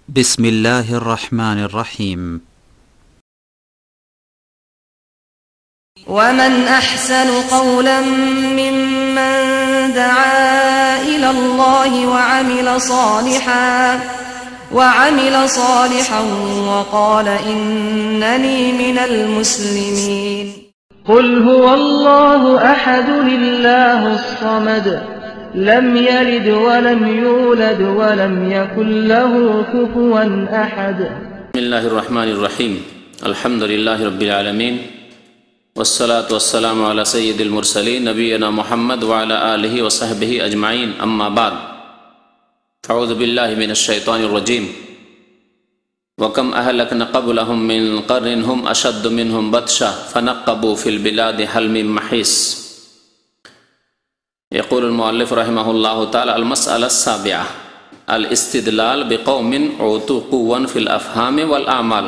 بسم الله الرحمن الرحيم. ومن أحسن قولا ممن دعا إلى الله وعمل صالحا وقال إنني من المسلمين. قل هو الله أحد الله الصمد لم يلد ولم يولد ولم يكن له كفوا أحد. بسم الله الرحمن الرحيم. الحمد لله رب العالمين والصلاة والسلام على سيد المرسلين نبينا محمد وعلى آله وصحبه أجمعين. أما بعد، أعوذ بالله من الشيطان الرجيم. وكم أهلكنا قبلهم من قرن هم أشد منهم بطشا فنقبوا في البلاد هل من محيص. يقول المؤلف رحمه الله تعالى: المسألة السابعة الاستدلال بقوم أوتوا قوة في الأفهام والأعمال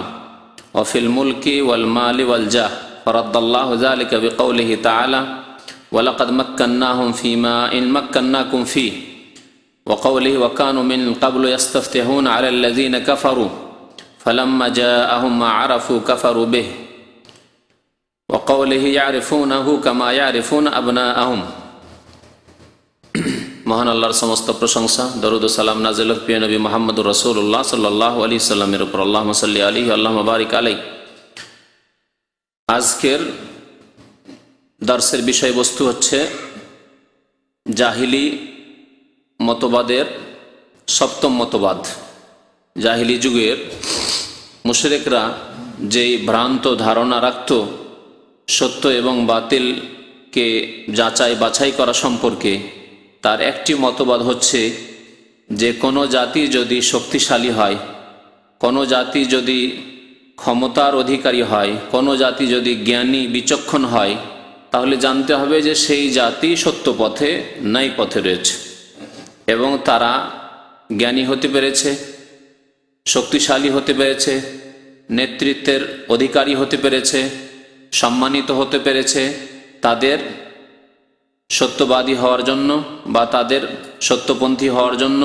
وفي الملك والمال والجاه، فرد الله ذلك بقوله تعالى: ولقد مكناهم فيما إن مكناكم فيه، وقوله: وكانوا من قبل يستفتحون على الذين كفروا فلما جاءهم ما عرفوا كفروا به، وقوله: يعرفونه كما يعرفون أبناءهم। মহান আল্লাহর সমস্ত প্রশংসা, দরুদ ও সালাম নাযিল হোক প্রিয় নবী মুহাম্মদুর রাসূলুল্লাহ সাল্লাল্লাহু আলাইহি সাল্লামের উপর। আল্লাহুম্মা সাল্লি আলাইহি আল্লাহুম্মা বারিক আলাইহি। আজকের দর্সের বিষয়বস্তু হচ্ছে জাহিলি মতবাদের সপ্তম মতবাদ। জাহিলি যুগের মুশরিকরা যেই ভ্রান্ত ধারণা রাখত সত্য এবং বাতিলকে যাচাই বাছাই করা সম্পর্কে, তার একটি মতবাদ হচ্ছে যে কোনো জাতি যদি শক্তিশালী হয়, কোনো জাতি যদি ক্ষমতার অধিকারী হয়, কোনো জাতি যদি জ্ঞানী বিচক্ষণ হয়, তাহলে জানতে হবে যে সেই জাতি সত্য পথে নাই পথে রয়েছে এবং তারা জ্ঞানী হতে পেরেছে, শক্তিশালী হতে পেরেছে, নেতৃত্বের অধিকারী হতে পেরেছে, সম্মানিত হতে পেরেছে তাদের সত্যবাদী হওয়ার জন্য বা তাদের সত্যপন্থী হওয়ার জন্য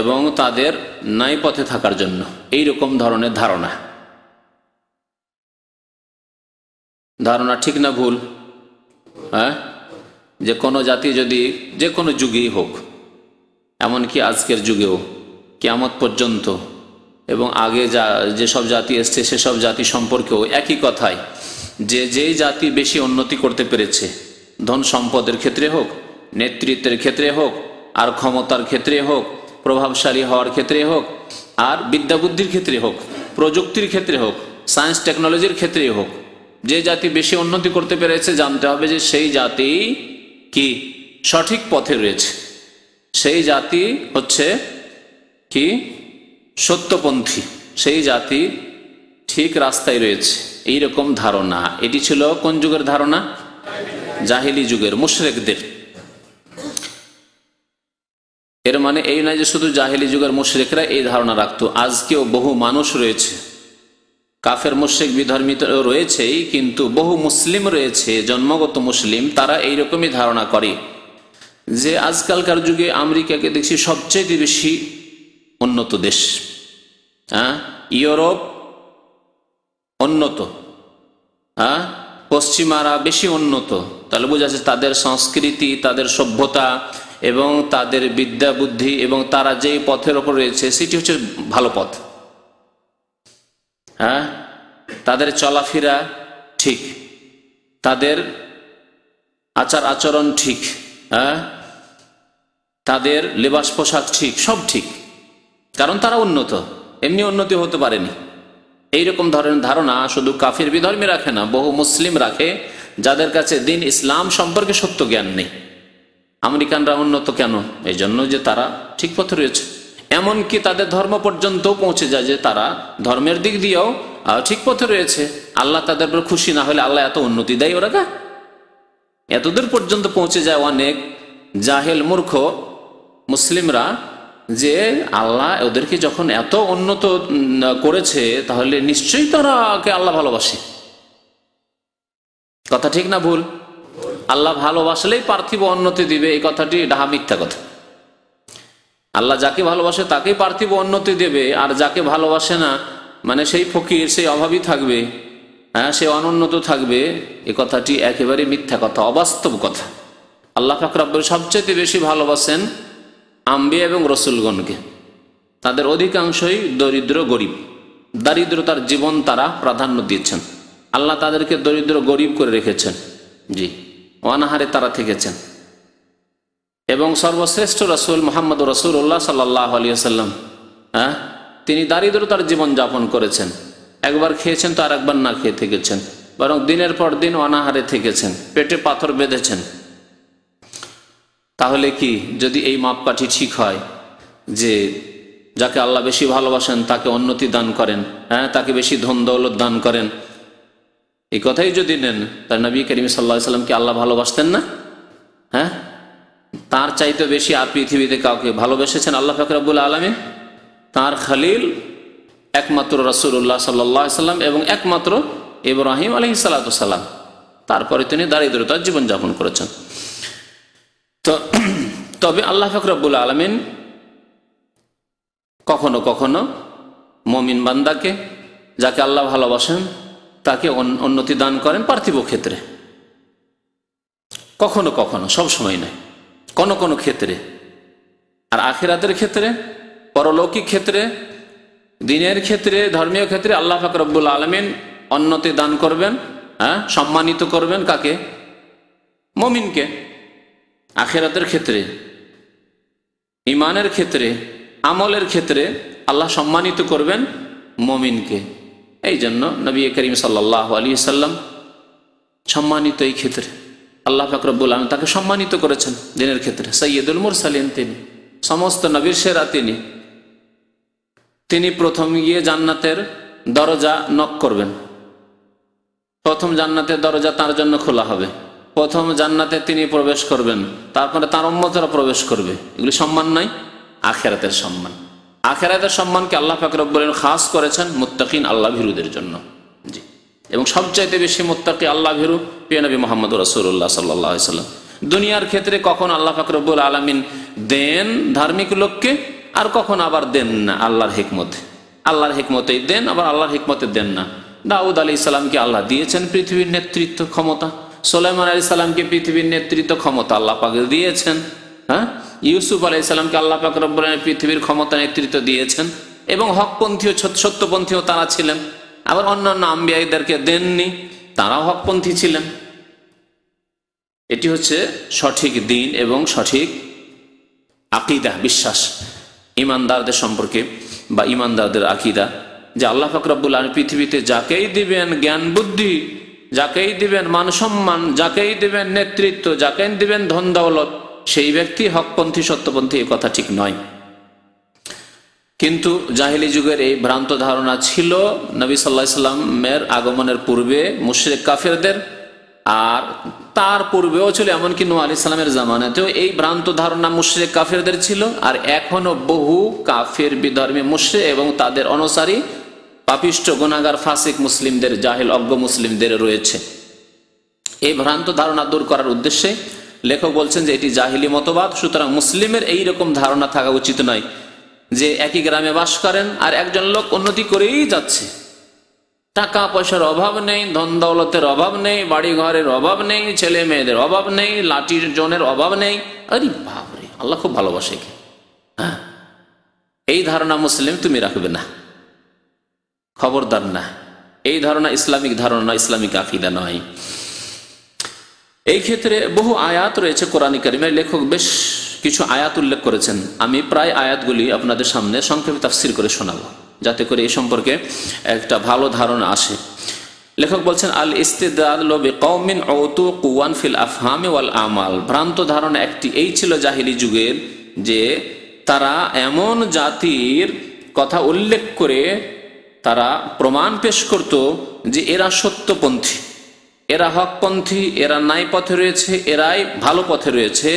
এবং তাদের ন্যায় পথে থাকার জন্য। এই রকম ধরনের ধারণা ঠিক না ভুল? যে কোনো জাতি যদি যে কোনো যুগেই হোক, এমনকি আজকের যুগেও কিয়ামত পর্যন্ত এবং আগে যেসব জাতি এসছে সেসব জাতি সম্পর্কেও একই কথাই, যে যেই জাতি বেশি উন্নতি করতে পেরেছে, ধন সম্পদের ক্ষেত্রে হোক, নেতৃত্বের ক্ষেত্রে হোক, আর ক্ষমতার ক্ষেত্রে হোক, প্রভাবশালী হওয়ার ক্ষেত্রে হোক, আর বিদ্যা বুদ্ধির ক্ষেত্রে হোক, প্রযুক্তির ক্ষেত্রে হোক, সায়েন্স টেকনোলজির ক্ষেত্রে হোক, যে জাতি বেশি উন্নতি করতে পেরেছে জানতে হবে যে সেই জাতি কি সঠিক পথে রয়েছে, সেই জাতি হচ্ছে কি সত্যপন্থী, সেই জাতি ঠিক রাস্তায় রয়েছে। এইরকম ধারণা, এটি ছিল কোন যুগের ধারণা? জাহিলি যুগের মুশরিকদের। এর মানে এই নয় যে শুধু জাহিলি যুগের মুশরিকরা এই ধারণা রাখত। আজকেও বহু মানুষ রয়েছে, কাফের মুশরিক বিধর্মিত রয়েছেই, কিন্তু বহু মুসলিম রয়েছে, জন্মগত মুসলিম, তারা এইরকমই ধারণা করে যে আজকালকার যুগে আমেরিকাকে দেখছি সবচেয়ে বেশি উন্নত দেশ, ইউরোপ উন্নত, পশ্চিমারা বেশি উন্নত। তাহলে বোঝা যাচ্ছে তাদের সংস্কৃতি, তাদের সভ্যতা এবং তাদের বিদ্যা বুদ্ধি এবং তারা যেই পথের ওপর রয়েছে সেটি হচ্ছে ভালো পথ। তাদের চলাফেরা ঠিক, তাদের আচার আচরণ ঠিক, তাদের লেবাস পোশাক ঠিক, সব ঠিক, কারণ তারা উন্নত, এমনি উন্নতি হতে পারেনি। এইরকম ধরনের ধারণা শুধু কাফির বিধর্মী রাখে না, বহু মুসলিম রাখে, যাদের কাছে দিন ইসলাম সম্পর্কে সত্য জ্ঞান নেই। আমেরিকানরা উন্নত কেন? এই জন্য যে তারা ঠিক পথে রয়েছে। এমনকি তাদের ধর্ম পর্যন্ত পৌঁছে যায় যে তারা ধর্মের দিক দিয়েও ঠিক পথে রয়েছে। আল্লাহ তাদের উপর খুশি না হলে আল্লাহ এত উন্নতি দেয় ওরা? এতদূর পর্যন্ত পৌঁছে যায় অনেক জাহেল মূর্খ মুসলিমরা যে আল্লাহ ওদেরকে যখন এত উন্নত করেছে তাহলে নিশ্চয়ই তারাকে আল্লাহ ভালোবাসে। কথা ঠিক না ভুল? আল্লাহ ভালোবাসলেই পার্থিব উন্নতি দিবে, এই কথাটি ডাহা মিথ্যা কথা। আল্লাহ যাকে ভালোবাসে তাকেই পার্থিব উন্নতি দেবে, আর যাকে ভালোবাসে না মানে সেই ফকির, সেই অভাবী থাকবে, হ্যাঁ, সে অনুন্নত থাকবে। এ কথাটি একেবারে মিথ্যা কথা, অবাস্তব কথা। আল্লাহ পাক রব্বুল সবচেয়ে বেশি ভালোবাসেন আম্বিয়া এবং রসুলগণকে। তাদের অধিকাংশই দরিদ্র গরিব, দারিদ্রতার জীবন তারা প্রাধান্য দিয়েছেন। আল্লাহ তাদেরকে দরিদ্র গরিব করে রেখেছেন, জি, অনাহারে তারা থেকেছেন। এবং সর্বশ্রেষ্ঠ রসুল মোহাম্মদ রসুল্লাহ সাল্লাহ আলাইহি ওয়াসাল্লাম, হ্যাঁ, তিনি দারিদ্রতার জীবন যাপন করেছেন। একবার খেয়েছেন তো আর একবার না খেয়ে থেকেছেন, বরং দিনের পর দিন অনাহারে থেকেছেন, পেটে পাথর বেঁধেছেন। তাহলে কি যদি এই মাপকাঠি ঠিক হয় যে যাকে আল্লাহ বেশি ভালোবাসেন তাকে উন্নতি দান করেন, হ্যাঁ, তাকে বেশি ধন দৌলত দান করেন, এই কথাই যদি নেন, তার নবী করিম সাল্লাল্লাহু আলাইহি ওয়াসাল্লাম কি আল্লাহ ভালোবাসতেন না? হ্যাঁ, তার চাইতে বেশি আর পৃথিবীতে কাউকে ভালোবেসেছেন আল্লাহ পাক রব্বুল আলামিন? তার খলিল একমাত্র রাসূলুল্লাহ সাল্লাল্লাহু আলাইহি ওয়াসাল্লাম এবং একমাত্র ইব্রাহিম আলাইহিস সালাতু ওয়াস সালাম। তারপরে তিনি দারিদ্রতার জীবন যাপন করেছেন। তো তবে আল্লাহ পাক রব্বুল আলামিন কখনো কখনো মুমিন বান্দাকে, যাকে আল্লাহ ভালোবাসেন, তাকে উন্নতি দান করেন পার্থিব ক্ষেত্রে, কখনো কখনো, সব সময় নয়, কোন কোন ক্ষেত্রে। আর আখিরাতের ক্ষেত্রে, পরলৌকিক ক্ষেত্রে, দিনের ক্ষেত্রে, ধর্মীয় ক্ষেত্রে আল্লাহ পাক রব্বুল আলামিন উন্নতি দান করবেন, হ্যাঁ, সম্মানিত করবেন কাকে? মুমিনকে। আখিরাতের ক্ষেত্রে, ঈমানের ক্ষেত্রে, আমলের ক্ষেত্রে আল্লাহ সম্মানিত করবেন মুমিনকে। এই জন্য নবী করিম সাল্লাল্লাহু আলাইহি ওয়াসাল্লাম সম্মানিত এই ক্ষেত্রে। আল্লাহ পাক রব্বুল আলামিন তাকে সম্মানিত করেছেন দিনের ক্ষেত্রে। সাইয়্যিদুল মুরসালিন তিনি, সমস্ত নবীর সেরা তিনি। তিনি প্রথম গিয়ে জান্নাতের দরজা নক করবেন, প্রথম জান্নাতের দরজা তার জন্য খোলা হবে, প্রথম জান্নাতে তিনি প্রবেশ করবেন, তারপরে তার উম্মতরা প্রবেশ করবে। এগুলি সম্মান নয়? আখিরাতের সম্মান। আখিরাতের সম্মানকে আল্লাহ পাক রব্বুল আলামিন খাস করেছেন মুত্তাকিন, আল্লাহ ভীরুদের জন্য, জি। এবং সবচাইতে বেশি মুত্তাকি, আল্লাহ ভীরু প্রিয় নবী মুহাম্মদ রাসূলুল্লাহ সাল্লাল্লাহু আলাইহি ওয়াসাল্লাম। দুনিয়ার ক্ষেত্রে কখন আল্লাহ পাক রব্বুল আলামিন দেন ধার্মিক লোককে, আর কখন আবার দেন না আল্লাহর হিকমতে। আল্লাহর হিকমতেই দেন, আবার আল্লাহর হিকমতে দেন না। দাউদ আলাইহিস সালামকে আল্লাহ দিয়েছেন পৃথিবীর নেতৃত্ব ক্ষমতা, সুলাইমান আলাইহিস সালামকে পৃথিবীর নেতৃত্ব ক্ষমতা আল্লাহ পাক দিয়েছেন, হ্যাঁ। ইউসুফ আলাইহিস সালামকে আল্লাহ পাক রব্বুল আলামিন পৃথিবীর ক্ষমতা নেতৃত্ব দিয়েছেন, এবং হকপন্থী ও সত্যপন্থীও তারা ছিলেন। আবার অন্যান্য আম্বিয়াদেরকে দেননি, তারাও হকপন্থী ছিলেন। এটি হচ্ছে সঠিক দিন এবং সঠিক আকীদা, বিশ্বাস ইমানদারদের সম্পর্কে, বা ইমানদারদের আকীদা, যে আল্লাহ পাক রব্বুল আলামিন পৃথিবীতে যাকেই দিবেন জ্ঞান বুদ্ধি, যাকেই দিবেন মান সম্মান, যাকেই দিবেন নেতৃত্ব, যাকেই দিবেন ধন দৌলত, সেই ব্যক্তি হকপন্থী সত্যপন্থী, এ কথা ঠিক নয়। কিন্তু জাহেলি যুগের এই ভ্রান্ত ধারণা ছিল নবী সাল্লাল্লাহু আলাইহি সাল্লামের আগমনের পূর্বে মুশরিক কাফেরদের, আর তার পূর্বেও ছিল, এমনকি নূহ আলাইহিস সালামের জামানাতেও এই ভ্রান্ত ধারণা মুশরিক কাফেরদের ছিল। আর এখনো বহু কাফের বিধর্মী মুশরিক এবং তাদের অনুসারী পাপিষ্ঠ গুনাহগার ফাসিক মুসলিমদের, জাহেল অজ্ঞ মুসলিমদের রয়েছে। এই ভ্রান্ত ধারণা দূর করার উদ্দেশ্যে লেখক বলছেন যে এটি জাহিলি মতবাদ। সুতরাং মুসলিমের এই রকম ধারণা থাকা উচিত নয় যে একই গ্রামে বাস করেন আর একজন লোক উন্নতি করেই যাচ্ছে, টাকা পয়সার অভাব নেই, ধন দৌলতের অভাব নেই, বাড়ি ঘরের অভাব নেই, ছেলে মেয়েদের অভাব নেই, লাঠির জনের অভাব নেই। আরে বাপরে, আল্লাহ খুব ভালোবাসে কি? হ্যাঁ, এই ধারণা মুসলিম তুমি রাখবে না, খবরদার না। এই ধারণা ইসলামিক ধারণা, ইসলামিক আকীদা নয়। এই ক্ষেত্রে বহু আয়াত রয়েছে কোরআন কারীমে। লেখক বেশ কিছু আয়াত উল্লেখ করেছেন। আমি প্রায় আয়াতগুলি আপনাদের সামনে সংক্ষেপে তাফসীর করে শোনাবো, যাতে করে এই সম্পর্কে একটা ভালো ধারণা আসে। লেখক বলছেন, আল ইস্তিদলালু বিকওমিন উতু কুওয়ান ফিল আফহামি ওয়াল আমাল। ভ্রান্ত ধারণা একটি এই ছিল জাহিলি যুগের, যে তারা এমন জাতির কথা উল্লেখ করে তারা প্রমাণ পেশ করত যে এরা সত্যপন্থী, এরা হকপন্থী, এরা ন্যায় পথে রয়েছে, এরাই ভালো পথে রয়েছে,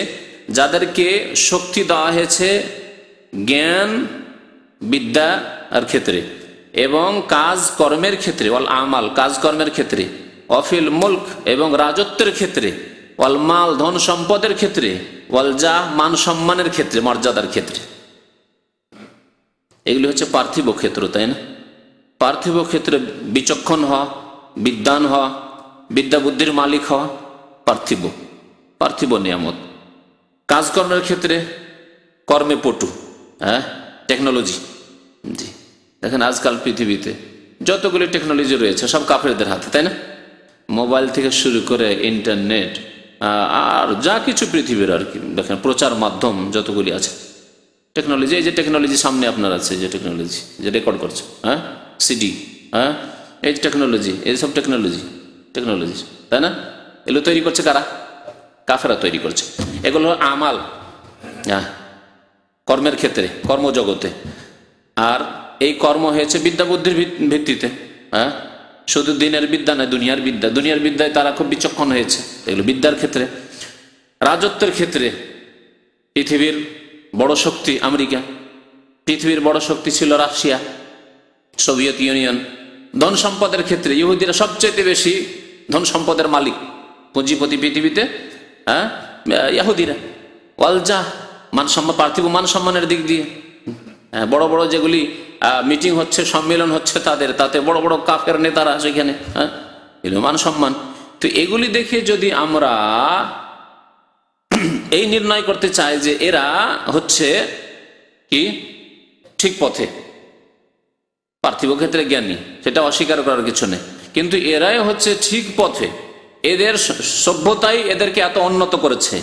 যাদেরকে শক্তি দেওয়া হয়েছে জ্ঞান বিদ্যার ক্ষেত্রে এবং কাজ কর্মের ক্ষেত্রে, ওয়াল আমাল কাজকর্মের ক্ষেত্রে, অফিল মুলক এবং রাজত্বের ক্ষেত্রে, ওয়াল মাল ধন সম্পদের ক্ষেত্রে, ওয়াল জাহ মান সম্মানের ক্ষেত্রে, মর্যাদার ক্ষেত্রে। এগুলি হচ্ছে পার্থিব ক্ষেত্র, তাই না? পার্থিব ক্ষেত্রে বিচক্ষণ হওয়া, বিদ্বান হওয়া, বিদ্যা বুদ্ধির মালিক হওয়া পার্থিব পার্থিব নিয়ামত। কাজকর্মের ক্ষেত্রে কর্মে পটু, টেকনোলজি। জি, দেখেন আজকাল পৃথিবীতে যতগুলি টেকনোলজি রয়েছে সব কাফেরদের হাতে, তাই না? মোবাইল থেকে শুরু করে ইন্টারনেট আর যা কিছু পৃথিবীর আর কি, দেখেন প্রচার মাধ্যম যতগুলি আছে টেকনোলজি। এই যে টেকনোলজি সামনে আপনার আছে, যে টেকনোলজি যে রেকর্ড করছে, সিডি, এই যে টেকনোলজি, এইসব টেকনোলজি, তাই না? এগুলো তৈরি করছে কারা? কাফেরা তৈরি করছে। এগুলো আমাল, কর্মের ক্ষেত্রে, কর্মজগতে। আর এই কর্ম হয়েছে বিদ্যা বুদ্ধির ভিত্তিতে। শুধু দিনের বিদ্যা নয়, দুনিয়ার বিদ্যায় তারা খুব বিচক্ষণ হয়েছে। এগুলো বিদ্যার ক্ষেত্রে। রাজত্বের ক্ষেত্রে পৃথিবীর বড় শক্তি আমেরিকা, পৃথিবীর বড় শক্তি ছিল রাশিয়া, সোভিয়েত ইউনিয়ন। ধন সম্পদের ক্ষেত্রে ইহুদিরা সবচেয়ে বেশি ধন সম্পদের মালিক, পুঁজিপতি পৃথিবীতে ইহুদিরা। ওয়ালজা মানসম্মান, পার্থিব মান সম্মানের দিক দিয়ে বড় বড় যেগুলি মিটিং হচ্ছে, সম্মেলন হচ্ছে তাদের, তাতে বড় বড় কাফের নেতারা সেখানে, মান সম্মান। তো এগুলি দেখে যদি আমরা এই নির্ণয় করতে চাই যে এরা হচ্ছে কি ঠিক পথে, পার্থিব ক্ষেত্রে জ্ঞানী, সেটা অস্বীকার করার কিছু নেই, কিন্তু এরাই হচ্ছে ঠিক পথে। এদের সভ্যতাই এদেরকে এত উন্নত করেছে,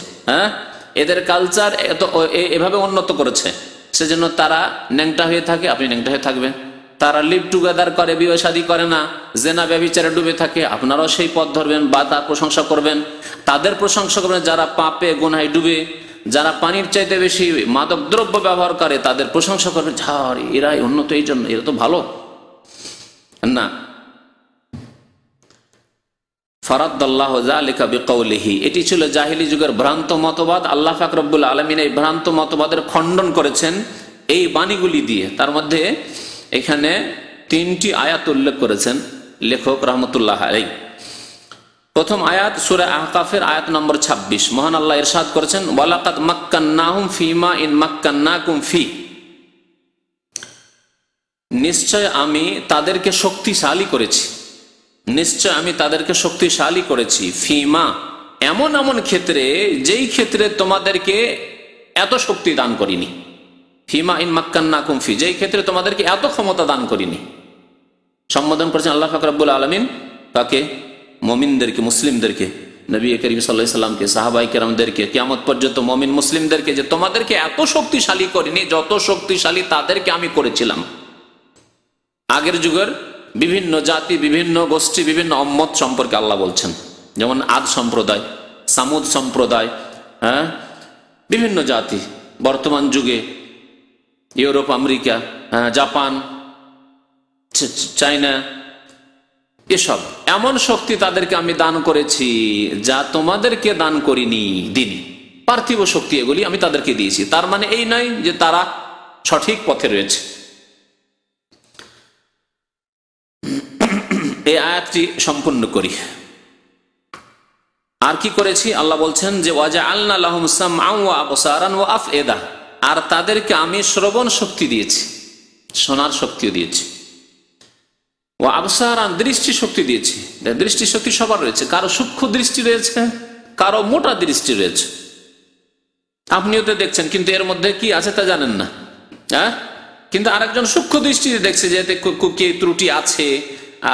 এদের কালচার এত এভাবে উন্নত করেছে, সেজন্য তারা ন্যাংটা হয়ে থাকে, আপনি ন্যাংটা হয়ে থাকবেন। তারা লিভ টুগেদার করে, বিয়ে শাদী করে না, জেনা ব্যভিচারে ডুবে থাকে, আপনারাও সেই পথ ধরবেন বা তার প্রশংসা করবেন। তাদের প্রশংসা করবেন যারা পাপে গুনাহে ডুবে, যারা পানির চাইতে বেশি মাদক দ্রব্য ব্যবহার করে তাদের প্রশংসা করবেন, ঝাড় এরাই উন্নত, এই জন্য এরা তো ভালো না। ফারাদ্দাল্লাহু যালিকা বিকাউলিহি, এটি ছিল জাহিলি যুগের ভ্রান্ত মতবাদ। আল্লাহ পাক রব্বুল আলামিন এই ভ্রান্ত মতবাদের খণ্ডন করেছেন এই বাণীগুলি দিয়ে। তার মধ্যে এখানে 3টি আয়াত উল্লেখ করেছেন লেখক রহমতুল্লাহ আলাইহি। প্রথম আয়াত সূরা আহকাফের আয়াত নম্বর 26। মহান আল্লাহ ইরশাদ করেছেন, ওয়ালাকাদ মাক্কান্নাহুম ফীমা ইন মাক্কান্নাকুম ফী, নিশ্চয় আমি তাদেরকে শক্তিশালী করেছি, নিশ্চয় আমি তাদেরকে শক্তিশালী করেছি, ফীমা এমন এমন ক্ষেত্রে যেই ক্ষেত্রে তোমাদেরকে এত শক্তি দান করিনি, ফীমা ইন মাক্কান্নাকুম ফী, যেই ক্ষেত্রে তোমাদেরকে এত ক্ষমতা দান করিনি। সম্বোধন করেছেন আল্লাহ পাক রব্বুল আলামিন কাকে? মুমিনদেরকে, মুসলিমদেরকে, নবী করিম সাল্লাল্লাহু আলাইহি সাল্লামকে, সাহাবায়ে কেরামদেরকে, কিয়ামত পর্যন্ত মুমিন মুসলিমদেরকে, যে তোমাদেরকে এত শক্তিশালী করিনি যত শক্তিশালী তাদেরকে আমি করেছিলাম। আগের যুগের বিভিন্ন জাতি, বিভিন্ন গোষ্ঠী, বিভিন্ন উম্মত সম্পর্কে আল্লাহ বলছেন, যেমন আদ সম্প্রদায়, সামুদ সম্প্রদায়, বিভিন্ন জাতি। বর্তমান যুগে ইউরোপ, আমেরিকা, জাপান, চায়না, এসব এমন শক্তি তাদেরকে আমি দান করেছি যা তোমাদেরকে দান করিনি দিনই। পার্থিব শক্তি এগুলি আমি তাদেরকে দিয়েছি। তার মানে এই নয় যে তারা সঠিক পথে রয়েছে। এই আয়াতটি সম্পূর্ণ করি। আর কি করেছি? আল্লাহ বলছেন যে ওয়াজআলনা লাহুম সামআন ওয়া আবসারান ওয়া আফইদা, আর তাদেরকে আমি শ্রবণ শক্তি দিয়েছি, শোনার শক্তিও দিয়েছি, ওয়া আবসারান দৃষ্টি শক্তি দিয়েছি। দৃষ্টি শক্তি সবার রয়েছে, কারো সূক্ষ্ম দৃষ্টি রয়েছে, কারো মোটা দৃষ্টি রয়েছে। আপনিও তো দেখছেন, কিন্তু এর মধ্যে কি আছে তা জানেন না। কিন্তু আরেকজন সূক্ষ্ম দৃষ্টিতে দেখছে যে এতে কি ত্রুটি আছে,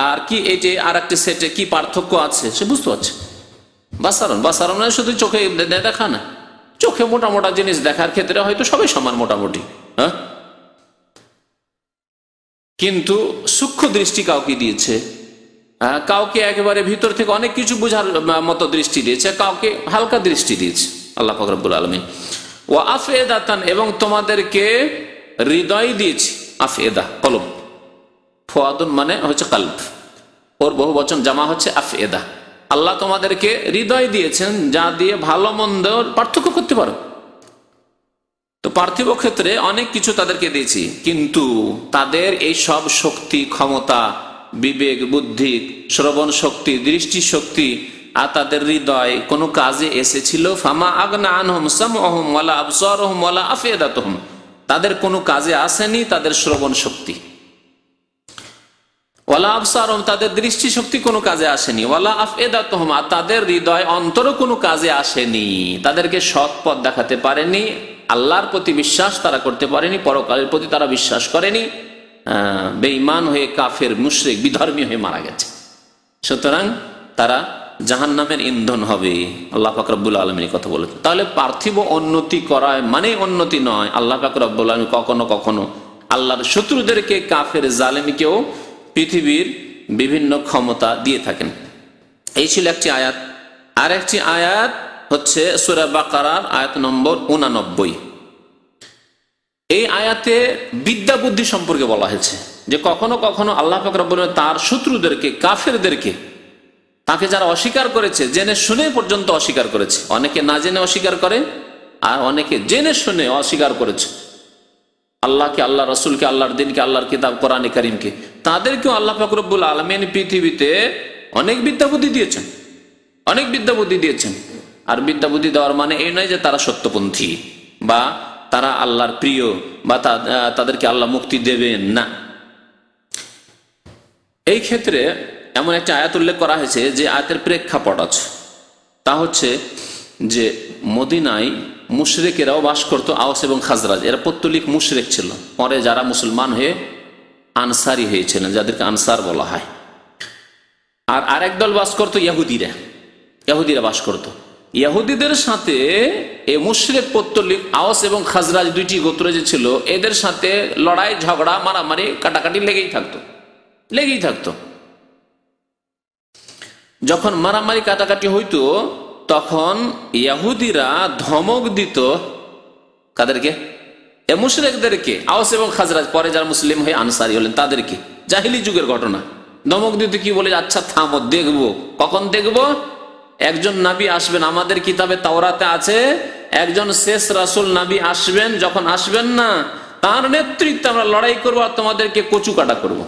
আর কি এটি আর একটি সেটে কি পার্থক্য আছে সে বুঝতে পারছে। বাসারণ নয় শুধু চোখে দেখা না, চোখে মোটা মোটা জিনিস দেখার ক্ষেত্রে হয়তো সবাই সমান মোটামুটি, কিন্তু সূক্ষ্ম দৃষ্টি কাউকে দিয়েছে, কাউকে একেবারে ভিতর থেকে অনেক কিছু বোঝার মতো দৃষ্টি দিয়েছে, কাউকে হালকা দৃষ্টি দিয়েছে আল্লাহ পাক রব্বুল আলামিন। ওয়া আফএদাতান, এবং তোমাদেরকে হৃদয় দিয়েছি। আফএদা কলব, ফুয়াদুন মানে হচ্ছে কলব, ওর বহু বচন জামা হচ্ছে আফএদা। আল্লাহ তোমাদেরকে হৃদয় দিয়েছেন যা দিয়ে ভালো মন্দ পার্থক্য করতে পারো। তো পার্থিব ক্ষেত্রে অনেক কিছু তাদেরকে দিয়েছি, কিন্তু তাদের এই সব শক্তি, ক্ষমতা, বিবেক, বুদ্ধি, শ্রবণ শক্তি, দৃষ্টি শক্তি আর তাদের হৃদয় কোনো কাজে এসেছিল? ফামা আগনা আনহুম সামউহুম ওয়ালা আবসারুহুম ওয়ালা আফইদাতুহুম, তাদের কোনো কাজে আসেনি তাদের শ্রবণ শক্তি, ওয়ালা আবসারহুম তাদের দৃষ্টি শক্তি কোনো কাজে আসেনি, ওয়ালা আফইদাতুহুম তাদের হৃদয় অন্তরও কোনো কাজে আসেনি, তাদেরকে সৎ পথ দেখাতে পারেনি, আল্লাহর প্রতি বিশ্বাস তারা করতে পারেনি, পরকালের প্রতি তারা বিশ্বাস করেনি, বেঈমান হয়ে কাফের মুশরিক বিধর্মী হয়ে মারা গেছে। সুতরাং তারা জাহান্নামের ইন্ধন হবে। আল্লাহ পাক রব্বুল আলামিন কথা বলেছেন। তাহলে পার্থিব উন্নতি করায় মানে উন্নতি নয়। আল্লাহ পাক রব্বুল আলামিন কখনো কখনো আল্লাহর শত্রুদেরকে, কাফের জালেমকেও পৃথিবীর বিভিন্ন ক্ষমতা দিয়ে থাকেন। এই ছিল একটি আয়াত। আর একটি আয়াত হচ্ছে সূরা বাকারার আয়াত নম্বর 89। এই আয়াতে বিদ্যা বুদ্ধি সম্পর্কে বলা হয়েছে যে কখনো কখনো আল্লাহ পাক রব্বুল আলামিন তার শত্রুদেরকে, কাফেরদেরকে, তাকে যারা অস্বীকার করেছে, জেনে শুনে পর্যন্ত অস্বীকার করেছে, অনেকে না জেনে অস্বীকার করে আর অনেকে জেনে শুনে অস্বীকার করেছে আল্লাহকে, আল্লাহ রসুলকে, আল্লাহর দিনকে, আল্লাহর কিতাব কোরআনে কারীমকে, তাদেরকেও আল্লাহ পাক রব্বুল আলামিন পৃথিবীতে অনেক বিদ্যা বুদ্ধি দিয়েছেন, অনেক বিদ্যা বুদ্ধি দিয়েছেন। আর বিদ্যা বুদ্ধি দেওয়ার মানে এই নয় যে তারা সত্যপন্থী বা তারা আল্লাহর প্রিয় বা তাদেরকে আল্লাহ মুক্তি দেবেন না। এই ক্ষেত্রে এমন একটা আয়াত উল্লেখ করা হয়েছে যে আয়াতের প্রেক্ষাপট আছে, তা হচ্ছে যে মদিনায় মুশরিকেরাও বাস করত, আওস এবং খাজরাজ, এরা পৌত্তলিক মুশরিক ছিল, পরে যারা মুসলমান হয়ে আনসারি হয়েছিলেন, যাদেরকে আনসার বলা হয়। আর আরেক দল বাস করত ইহুদিরা বাস করত। ইহুদিদের সাথে এই মুশরিক পৌত্তলিক আওস এবং খাজরাজ দুইটি গোত্র যে ছিল, এদের সাথে লড়াই ঝগড়া মারামারি কাটাকাটি লেগেই থাকতো। যখন মারামারি কাটাকাটি হইতো তখন ইহুদিরা ধমক দিত কাদেরকে? এ মুশরিকদেরকে, আওস এবং খাজরাজ, পরে যারা মুসলিম হয়ে আনসারী হলেন তাদেরকে। জাহিলি যুগের ঘটনা। ধমক দিত কি বলে? আচ্ছা থামো, দেখবো। কখন দেখবো? একজন নবী আসবেন, আমাদের কিতাবে তাওরাতে আছে একজন শেষ রাসূল নবী আসবেন, যখন আসবেন না তার নেতৃত্বে আমরা লড়াই করবো আর তোমাদেরকে কচু কাটা করবো,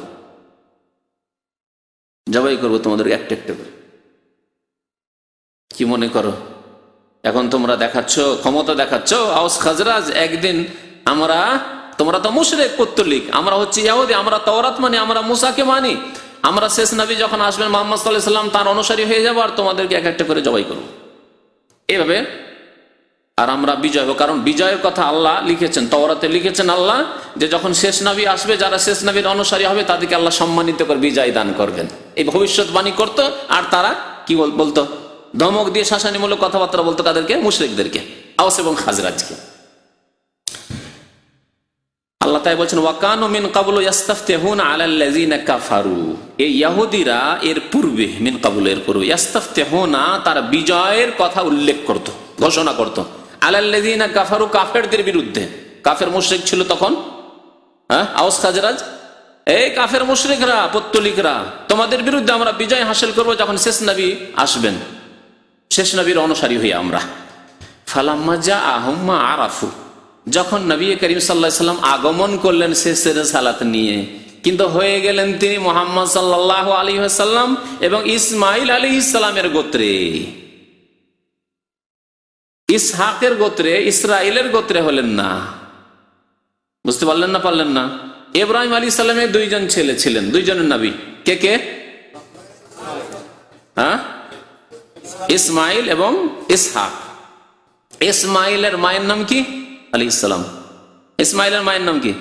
জবাই করবো তোমাদেরকে একটা একটা করে। কি মনে করো এখন তোমরা দেখাচ্ছ, ক্ষমতা দেখাচ্ছ আওস খাজরাজ, একদিন তোমরা তো মুশরিক পৌত্তলিক, আমরা হচ্ছে ইহুদি, আমরা তাওরাত মানি, আমরা মুসাকে মানি, আমরা শেষ নবী যখন আসবেন মুহাম্মদ সাল্লাল্লাহু আলাইহি ওয়াসাল্লাম তার অনুসারী হয়ে যাবো আর তোমাদেরকে এক একটা করে জবাই করবো, এইভাবে। আর আমরা বিজয় হবো, কারণ বিজয়ের কথা আল্লাহ লিখেছেন, তাওরাতে লিখেছেন আল্লাহ যে যখন শেষ নবী আসবে, যারা শেষ নবীর অনুসারী হবে তাদেরকে আল্লাহ সম্মানিত করে বিজয় দান করবেন, এই ভবিষ্যৎবাণী করতো। আর তারা কি বলতো? ধমক দিয়ে শাসানিমূলক কথাবার্তা বলতো কাদেরকে? মুশরিকদেরকে, আওস এবং খাজরাজকে। আল্লাহ তাই বলছেন ওয়াকানু মিন ক্বাবলু ইস্তাফতিহুনা আলাল্লাযিনা কাফারু, এই ইহুদিরা এর পূর্বে, মিন ক্বাবলু এর পূর্বে, ইস্তাফতিহুনা তারা বিজয়ের কথা উল্লেখ করত, ঘোষণা করত, আলাল্লাযিনা কাফারু কাফেরদের বিরুদ্ধে। কাফের মুশরিক ছিল তখন, আওস খাজরাজ, এই কাফের মুশরিকরা, পৌত্তলিকরা, তোমাদের বিরুদ্ধে আমরা বিজয় হাসিল করব যখন শেষ নবী আসবেন, শেষ নবীর অনুসারী হই আমরা। ফালাম্মা জাআহুম মা আরাফু, যখন নবী করিম সাল্লাল্লাহু আলাইহি ওয়াসাল্লাম আগমন করলেন শেষের সালাত নিয়ে, কিন্তু হয়ে গেলেন তিনি মুহাম্মদ সাল্লাল্লাহু আলাইহি ওয়াসাল্লাম এবং ইসমাঈল আলাইহিস সালামের গোত্রে, ইসহাকের গোত্রে, ইসরাইলের গোত্রে হলেন না। বুঝতে পারলেন না? পারলেন না? ইব্রাহিম আলাইহিস সালামের দুইজন ছেলে ছিলেন, দুইজনের নবী। কে কে? ইসমাইল এবং ইসহাক। ইসমাইলের মায়ের নাম কি? আলাইহিস সালাম। ইসমাইলের মায়ের নাম কি?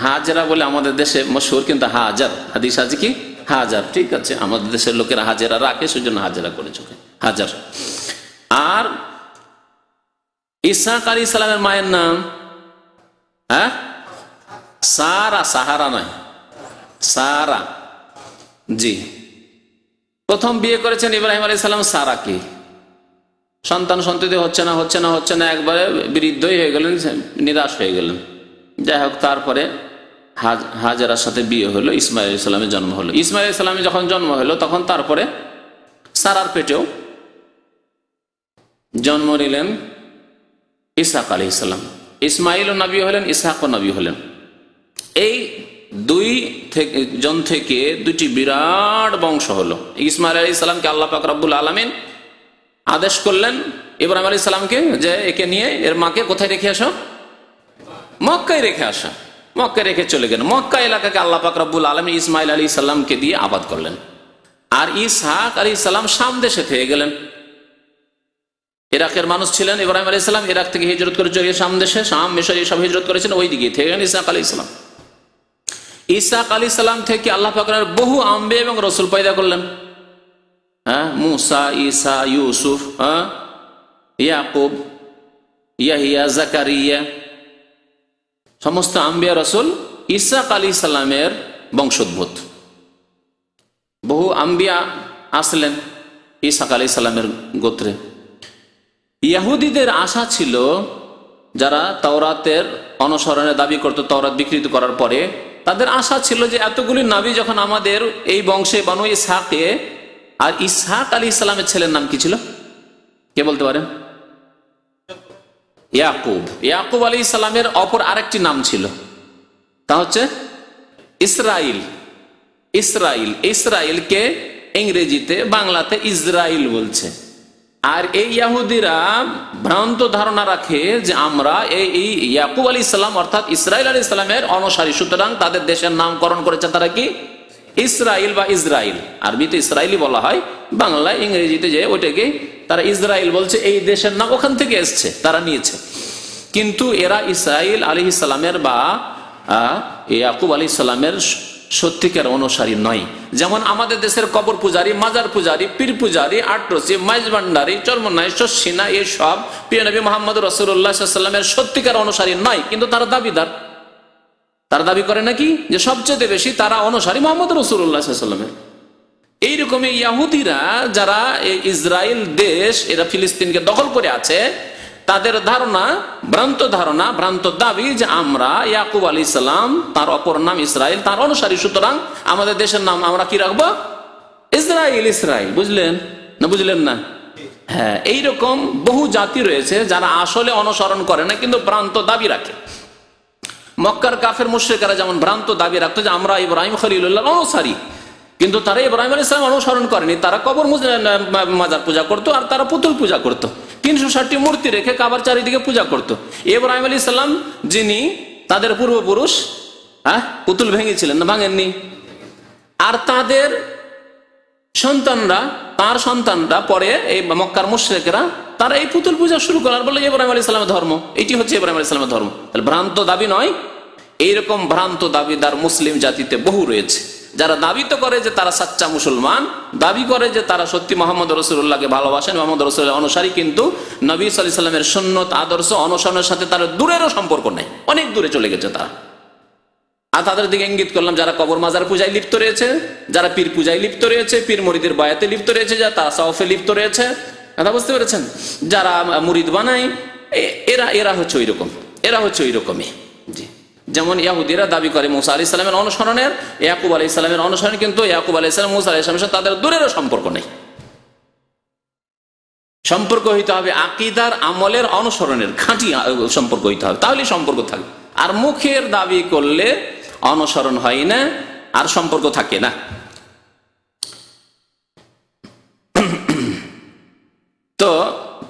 হাজরা বলে আমাদের দেশে মশহুর, কিন্তু হাজার, হাদিস আছে কি হাজার, ঠিক আছে, আমাদের দেশের লোকেরা হাজেরা রাখে, সেজন্য হাজরা করে চোখে হাজার। আর ইসহাক আলাইহিস সালামের মায়ের নাম সারা, সাহারা নয়, সারা। জি, প্রথম বিয়ে করেছেন ইব্রাহিম আলাইহিস সালাম সারাকে, সন্তান সন্ততি হচ্ছে না, একবারে বৃদ্ধই হয়ে গেলেন, নিরাশ হয়ে গেলেন। যাই হোক, তারপরে হাজেরার সাথে বিয়ে হলো, ইসমাইল আলাইহিস সালামের জন্ম হলো। ইসমাইল আলাইহিস সালামের যখন জন্ম হলো তখন তারপরে সারার পেটেও জন্ম নিলেন ইসহাক আলাইহিস সালাম। ইসমাইলও নবী হলেন, ইসহাকও নবী হলেন। এই দুই জন থেকে দুটি বিরাট বংশ হলো। ইসমাইল আলাইহিস সালামকে আল্লাহ পাক রব্বুল আলামিন আদেশ করলেন ইব্রাহিম আলাইহিস সালামকে যে একে নিয়ে এর মাকে কোথায় রেখে আসো? মক্কায় রেখে আসা। মক্কায় রেখে চলে গেলেন। মক্কা এলাকাকে আল্লাহ পাক রব্বুল আলামিন ইসমাইল আলাইহিস সালামকে দিয়ে আবাদ করলেন। আর ইসহাক আলাইহিস সালাম শাম দেশে থেকে গেলেন। ইরাকের মানুষ ছিলেন ইব্রাহিম আলাইহিস সালাম, ইরাক থেকে হিজরত করে চলে শাম দেশে, শাম মিশর এসব হিজরত করেছেন, ওই দিকে থেকে গেলেন ইসহাক আলাইহিস সালাম। ইসহাক আলাইহিস সালাম থেকে আল্লাহ পাক বহু আম্বিয়া এবং রাসূল পয়দা করলেন। মুসা, ঈসা, ইউসুফ, ইয়াকুব, ইয়াহিয়া, জাকারিয়া, সমস্ত আম্বিয়া রাসূল ইসহাক আলাইহিস সালামের বংশোদ্ভূত। বহু আম্বিয়া আসলেন ইসহাক আলাইহিস সালামের গোত্রে। ইহুদিদের আশা ছিল, যারা তাওরাতের অনুসরণের দাবি করত তাওরাত বিকৃত করার পরে, তাদের আশা ছিল যে এতগুলি নবী যখন আমাদের এই বংশে বানু ইসহাকে, আর ইসহাক আলাইহিস সালামের ছেলের নাম কি ছিল? কে বলতে পারেন? ইয়াকুব। ইয়াকুব আলাইহিস সালামের অপর আরেকটি নাম ছিল, তা হচ্ছে ইসরাইল। ইসরাইল, ইসরাইলকে ইংরেজিতে বাংলাতে ইসরাইল বলছে। আর এই ইহুদিরা ভ্রান্ত ধারণা রাখে যে আমরা এই ইয়াকুব আলাইহিস সালাম অর্থাৎ ইসরাইল আলাইহিস সালামের অনুসারী, সুতরাং তাদের দেশের নামকরণ করেছে তারা কি ইসরাইল বা ইসরাইল। আরবিতে ইসরাইলি বলা হয়, বাংলায় ইংরেজিতে যে ওইটাকে তারা ইসরাইল বলছে। এই দেশের নাম ওখান থেকে এসছে, তারা নিয়েছে। কিন্তু এরা ইসরাইল আলাইহিস সালামের বা ইয়াকুব আলাইহিস সালামের সত্যিকার অনুসারী নয়। যেমন আমাদের দেশের কবর পূজারী, মাজার পূজারী, পীর পূজারী, আটরসি, মাইজ ভান্ডারী, চর্মনাই, শস্যিনা, এইসব প্রিয় নবী মুহাম্মদ রাসূলুল্লাহ সাল্লাল্লাহু আলাইহি ওয়াসাল্লামের সত্যিকার অনুসারী নয়, কিন্তু তারা দাবিদার। তারা দাবি করে নাকি যে সবচেয়ে বেশি তারা অনুসারী মুহাম্মদ রাসূলুল্লাহ সাল্লাল্লাহু আলাইহি ওয়াসাল্লামের। এইরকমই ইহুদিরা যারা ইসরায়েল দেশ, এরা ফিলিস্তিনকে দখল করে আছে, তাদের ধারণা, ভ্রান্ত দাবি যে আমরা ইয়াকুব আলাইহিস সালাম, তার অপর নাম ইসরাইল, তার অনুসারী, সুতরাং আমাদের দেশের নাম আমরা কি রাখবো? ইসরাইল। ইসরাইল। বুঝলেন না? বুঝলেন না? হ্যাঁ, এইরকম বহু জাতি রয়েছে যারা আসলে অনুসরণ করে না, কিন্তু ভ্রান্ত দাবি রাখে। মক্কার কাফের মুশরিকরা যেমন ভ্রান্ত দাবি রাখতো যে আমরা ইব্রাহিম খলিলুল্লাহর অনুসারী, কিন্তু তারা ইব্রাহিম আলাইহিস সালাম অনুসরণ করেনি। তারা কবর মাজার পূজা করতো, আর তারা পুতুল পূজা করতো। 360টি মূর্তি রেখে কাবার চারিদিকে পূজা করত। ইব্রাহিম আলাইহিস সালাম, যিনি তাদের পূর্বপুরুষ, পুতুল ভেঙেছিলেন না? ভাঙেননি। আর তাদের সন্তানরা, তার সন্তানরা পরে এই মক্কার মুশরিকরা, তারা এই পুতুল পূজা শুরু করার বলে ইব্রাহিম আলাইহিস সালামের ধর্ম, এটি হচ্ছে ইব্রাহিম আলাইহিস সালামের ধর্ম। তাহলে ভ্রান্ত দাবি নয়। এইরকম ভ্রান্ত দাবিদার মুসলিম জাতিতে বহু রয়েছে, যারা দাবি তো করে যে তারা সাচ্চা মুসলমান, দাবি করে যে তারা সত্যি মুহাম্মদ রাসূলুল্লাহকে ভালোবাসেন, মুহাম্মদ রাসূলুল্লাহর অনুসারী, কিন্তু নবী সাল্লাল্লাহু আলাইহি ওয়াসাল্লামের সুন্নাত আদর্শ অনুসরণের সাথে তার দূরেরও সম্পর্ক নেই, অনেক দূরে চলে গেছে তারা। আর তাদের দিকে ইঙ্গিত করলাম, যারা কবর মাজার পূজায় লিপ্ত রয়েছে, যারা পীর পূজায় লিপ্ত রয়েছে, পীর মুরিদের বায়াতে লিপ্ত রয়েছে, যারা তাসাউফে লিপ্ত রয়েছে, কথা বুঝতে পেরেছেন? যারা মুরিদ বানায়, এরা হচ্ছে ওই রকম, এরা হচ্ছে ওই রকমই। জি, যেমন ইহুদিরা দাবি করে মুসা আলাইহিস সালামের অনুসরণের, ইয়াকুব আলাইহিস সালামের অনুসরণ, কিন্তু ইয়াকুব আলাইহিস সালাম, মুসা আলাইহিস সালামের সাথে তাদের দূরেরও সম্পর্ক নেই। সম্পর্ক হইতে হবে আকীদার, আমলের, অনুসরণের, খাঁটি সম্পর্ক হইতে হবে, তাহলেই সম্পর্ক থাকবে। আর মুখের দাবি করলে অনুসরণ হয় না, আর সম্পর্ক থাকে না। তো